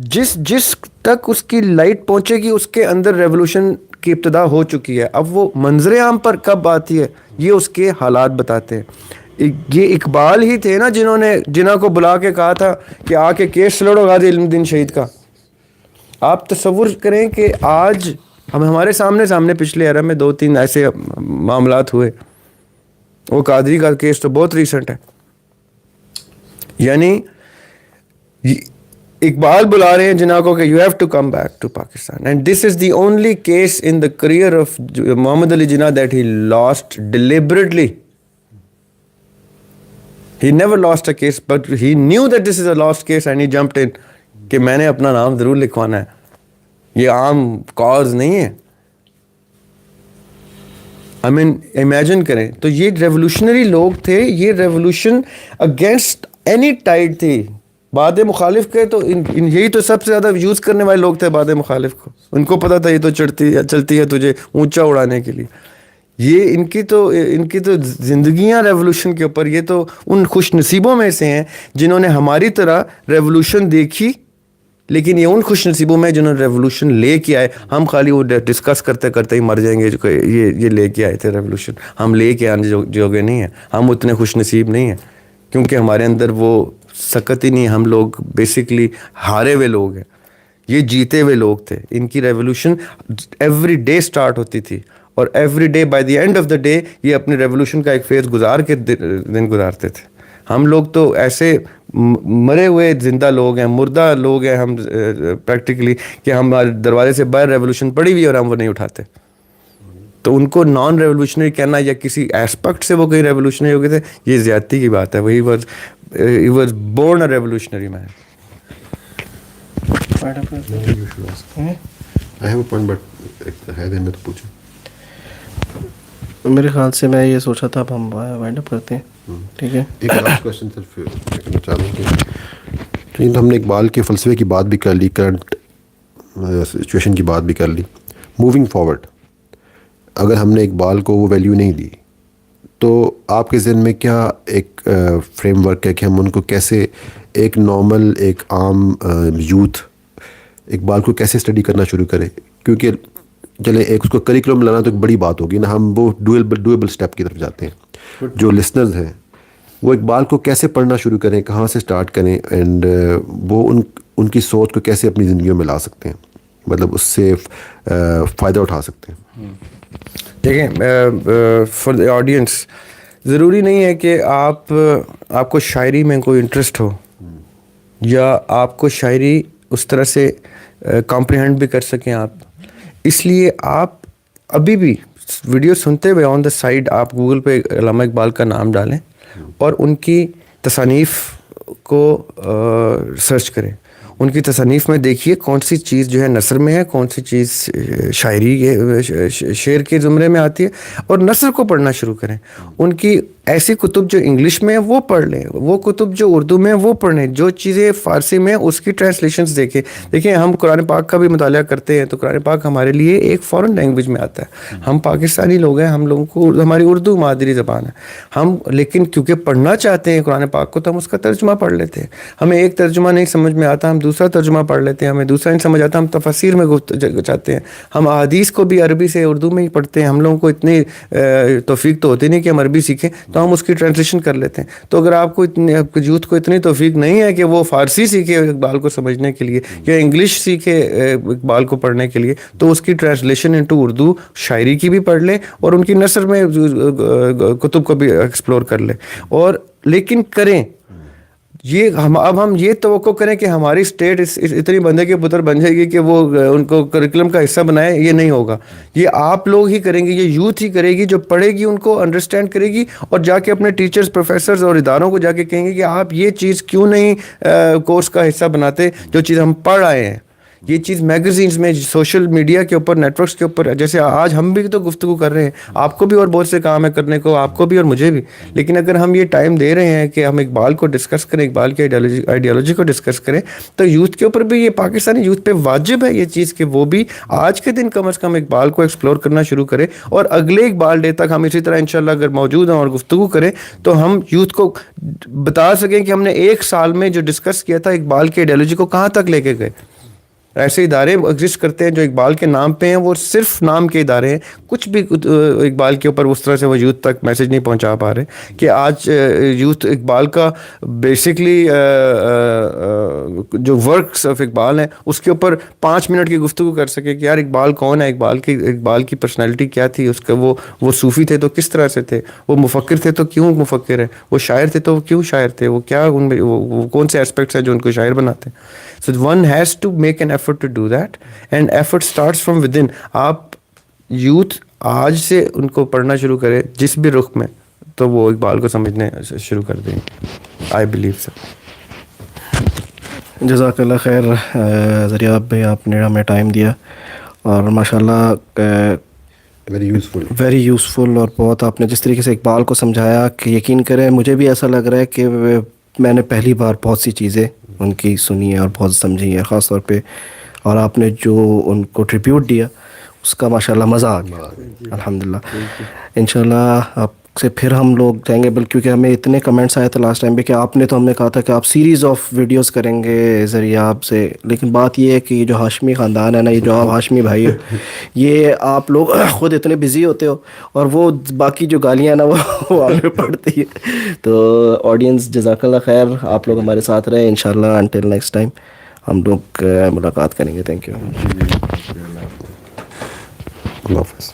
جس تک اس کی لائٹ پہنچے گی اس کے اندر ریولوشن کی ابتدا ہو چکی ہے. اب وہ منظر عام پر کب آتی ہے یہ اس کے حالات بتاتے ہیں. یہ اقبال ہی تھے نا جنہوں نے جناح کو بلا کے کہا تھا کہ آ کے کیس لڑو غازی علم الدین شہید کا. آپ تصور کریں کہ آج ہمارے سامنے پچھلے عرب میں 2-3 ایسے معاملات ہوئے. وہ قادری کا کیس تو بہت ریسنٹ ہے. یعنی اقبال بلا رہے ہیں جناح کو کہ you have to come back to Pakistan, and this is the only case in the career of Muhammad Ali Jinnah that he lost deliberately. He never lost a case, but he knew that this is a lost case and he jumped in کہ میں نے اپنا نام ضرور لکھوانا ہے, یہ عام cause نہیں ہے. I mean امیجن کریں تو یہ ریولوشنری لوگ تھے, یہ ریولوشن اگینسٹ اینی ٹائڈ تھی. باد مخالف کے تو یہی تو سب سے زیادہ یوز کرنے والے لوگ تھے باد مخالف کو. ان کو پتا تھا یہ تو چلتی ہے تجھے اونچا اڑانے کے لیے. یہ ان کی تو زندگیاں ریولوشن کے اوپر. یہ تو ان خوش نصیبوں میں سے ہیں جنہوں نے ہماری طرح ریولوشن دیکھی, لیکن یہ ان خوش نصیبوں میں جنہوں نے ریولوشن لے کے آئے. ہم خالی وہ ڈسکس کرتے کرتے ہی مر جائیں گے جو یہ لے کے آئے تھے ریولوشن. ہم لے کے آنے جوگے نہیں ہیں, ہم اتنے خوش نصیب نہیں ہیں کیونکہ ہمارے اندر وہ سکت ہی نہیں. ہم لوگ بیسکلی ہارے ہوئے لوگ ہیں, یہ جیتے ہوئے لوگ تھے. ان کی ریولوشن ایوری ڈے سٹارٹ ہوتی تھی اور every day by the end of the day یہ اپنی ریولوشن کا ایک فیز گزار کے دن گزارتے تھے. ہم لوگ تو ایسے مرے ہوئے زندہ لوگ ہیں, مردہ لوگ ہیں ہم پریکٹیکلی, کہ ہمارے دروازے سے باہر ریولوشن پڑی ہوئی اور ہم وہ نہیں اٹھاتے. تو ان کو نان ریولوشنری کہنا یا کسی ایسپیکٹ سے وہ کہیں ریولوشنری ہو گئے تھے, یہ زیادتی کی بات ہے. وہی واز بورن اے ریولوشنری مین. میرے خیال سے میں یہ سوچا تھا اب ہم وائنڈ اپ کرتے ہیں, ٹھیک ہے. ایک لاسٹ کوشچن صرف کرنا چاہ رہا ہوں کہ ہم نے اقبال کے فلسفے کی بات بھی کر لی, کرنٹ سچویشن کی بات بھی کر لی. موونگ فارورڈ, اگر ہم نے اقبال کو وہ ویلیو نہیں دی تو آپ کے ذہن میں کیا ایک فریم ورک ہے کہ ہم ان کو کیسے, ایک نارمل ایک عام یوتھ اقبال کو کیسے اسٹڈی کرنا شروع کرے؟ کیونکہ چلے ایک اس کو کریکولم لانا تو ایک بڑی بات ہوگی نا, ہم وہ ڈویبل اسٹیپ کی طرف جاتے ہیں. جو لسنرز ہیں وہ اقبال کو کیسے پڑھنا شروع کریں, کہاں سے اسٹارٹ کریں, اینڈ وہ ان کی سوچ کو کیسے اپنی زندگیوں میں لا سکتے ہیں, مطلب اس سے فائدہ اٹھا سکتے ہیں. دیکھیں فار دی آڈینس, ضروری نہیں ہے کہ آپ کو شاعری میں کوئی انٹرسٹ ہو یا آپ کو شاعری اس طرح سے کمپریہینڈ بھی کر سکیں آپ. اس لیے آپ ابھی بھی ویڈیو سنتے ہوئے آن دا سائڈ آپ گوگل پہ علامہ اقبال کا نام ڈالیں اور ان کی تصانیف کو سرچ کریں. ان کی تصانیف میں دیکھیے کون سی چیز جو ہے نثر میں ہے, کون سی چیز شاعری شعر کے زمرے میں آتی ہے, اور نثر کو پڑھنا شروع کریں. ان کی ایسی کتب جو انگلش میں ہیں وہ پڑھ لیں, وہ کتب جو اردو میں ہیں وہ پڑھیں, جو چیزیں فارسی میں اس کی ٹرانسلیشنز دیکھیں. دیکھیں ہم قرآن پاک کا بھی مطالعہ کرتے ہیں تو قرآن پاک ہمارے لیے ایک فارن لینگویج میں آتا ہے. ہم پاکستانی لوگ ہیں, ہم لوگوں کو ہماری اردو مادری زبان ہے, ہم لیکن کیونکہ پڑھنا چاہتے ہیں قرآن پاک کو تو ہم اس کا ترجمہ پڑھ لیتے ہیں. ہمیں ایک ترجمہ نہیں سمجھ میں آتا, ہم دوسرا ترجمہ پڑھ لیتے ہیں. ہمیں دوسرا نہیں سمجھ آتا, ہم تفسیر میں چاہتے ہیں. ہم احادیث کو بھی عربی سے اردو میں ہی پڑھتے ہیں. ہم لوگوں کو اتنی توفیق تو ہوتی نہیں کہ ہم عربی سیکھیں, تو ہم اس کی ٹرانسلیشن کر لیتے ہیں. تو اگر آپ کو یوتھ کو اتنی توفیق نہیں ہے کہ وہ فارسی سیکھے اقبال کو سمجھنے کے لیے یا انگلش سیکھے اقبال کو پڑھنے کے لیے, تو اس کی ٹرانسلیشن انٹو اردو شاعری کی بھی پڑھ لیں اور ان کی نثر میں کتب کو بھی ایکسپلور کر لیں. اور لیکن کریں یہ اب ہم یہ توقع کریں کہ ہماری اسٹیٹ اتنی بندے کے پتر بن جائے گی کہ وہ ان کو کریکولم کا حصہ بنائے, یہ نہیں ہوگا. یہ آپ لوگ ہی کریں گے, یہ یوتھ ہی کرے گی جو پڑھے گی, ان کو انڈرسٹینڈ کرے گی اور جا کے اپنے ٹیچرز, پروفیسرز اور اداروں کو جا کے کہیں گے کہ آپ یہ چیز کیوں نہیں کورس کا حصہ بناتے جو چیز ہم پڑھ آئے ہیں. یہ چیز میگزینز میں, سوشل میڈیا کے اوپر, نیٹ ورکس کے اوپر, جیسے آج ہم بھی تو گفتگو کر رہے ہیں, آپ کو بھی اور بہت سے کام ہے کرنے کو, آپ کو بھی اور مجھے بھی. لیکن اگر ہم یہ ٹائم دے رہے ہیں کہ ہم اقبال کو ڈسکس کریں, اقبال کی آئیڈیالوجی کو ڈسکس کریں, تو یوتھ کے اوپر بھی یہ پاکستانی یوتھ پہ واجب ہے یہ چیز کہ وہ بھی آج کے دن کم از کم اقبال کو ایکسپلور کرنا شروع کرے. اور اگلے اقبال ڈے تک ہم اسی طرح انشاءاللہ اگر موجود ہیں اور گفتگو کریں تو ہم یوتھ کو بتا سکیں کہ ہم نے ایک سال میں جو ڈسکس کیا تھا اقبال کی آئیڈیالوجی کو کہاں تک لے کے گئے. ایسے ادارے ایگزسٹ کرتے ہیں جو اقبال کے نام پہ ہیں, وہ صرف نام کے ادارے ہیں, کچھ بھی اقبال کے اوپر اس طرح سے وہ یوتھ تک میسج نہیں پہنچا پا رہے کہ آج یوتھ اقبال کا بیسکلی جو ورکس آف اقبال ہیں اس کے اوپر 5 منٹ کی گفتگو کر سکے کہ یار اقبال کون ہے, اقبال کی پرسنالٹی کیا تھی, اس کا وہ صوفی تھے تو کس طرح سے تھے, وہ مفکر تھے تو کیوں مفکر ہیں, وہ شاعر تھے تو کیوں شاعر تھے, وہ کیا ان میں وہ کون سے ایسپیکٹس ہیں جو ان کو شاعر بناتے ہیں. So one has to make an effort to do that, and effort starts from within. آپ یوتھ آج سے ان کو پڑھنا شروع کرے جس بھی رخ میں, تو وہ اقبال کو سمجھنے شروع کر دیں گے. I believe so. جزاک اللہ خیر ذریعہ بھائی, آپ نے ہمیں ٹائم دیا اور ماشاءاللہ ویری یوزفل اور بہت آپ نے جس طریقے سے اقبال کو سمجھایا کہ یقین کریں مجھے بھی ایسا لگ رہا ہے کہ میں نے پہلی بار بہت سی چیزیں ان کی سنی ہے اور بہت سمجھی ہے خاص طور پہ, اور آپ نے جو ان کو ٹریبیوٹ دیا اس کا ماشاءاللہ مزہ آ گیا الحمدللہ. انشاءاللہ آپ سے پھر ہم لوگ جائیں گے, کیونکہ ہمیں اتنے کمنٹس آئے تھے لاسٹ ٹائم پہ کہ آپ نے تو ہم نے کہا تھا کہ آپ سیریز آف ویڈیوز کریں گے ذریعہ آپ سے, لیکن بات یہ ہے کہ یہ جو ہاشمی خاندان ہے نا, یہ جو آپ ہاشمی بھائی ہو, یہ آپ لوگ خود اتنے بزی ہوتے ہو اور وہ باقی جو گالیاں نا وہ آپ پہ پڑتی ہے. تو آڈینس جزاک اللہ خیر, آپ لوگ ہمارے ساتھ رہے. انشاءاللہ انٹل نیکسٹ ٹائم ہم لوگ ملاقات کریں گے. Thank you. اللہ حافظ.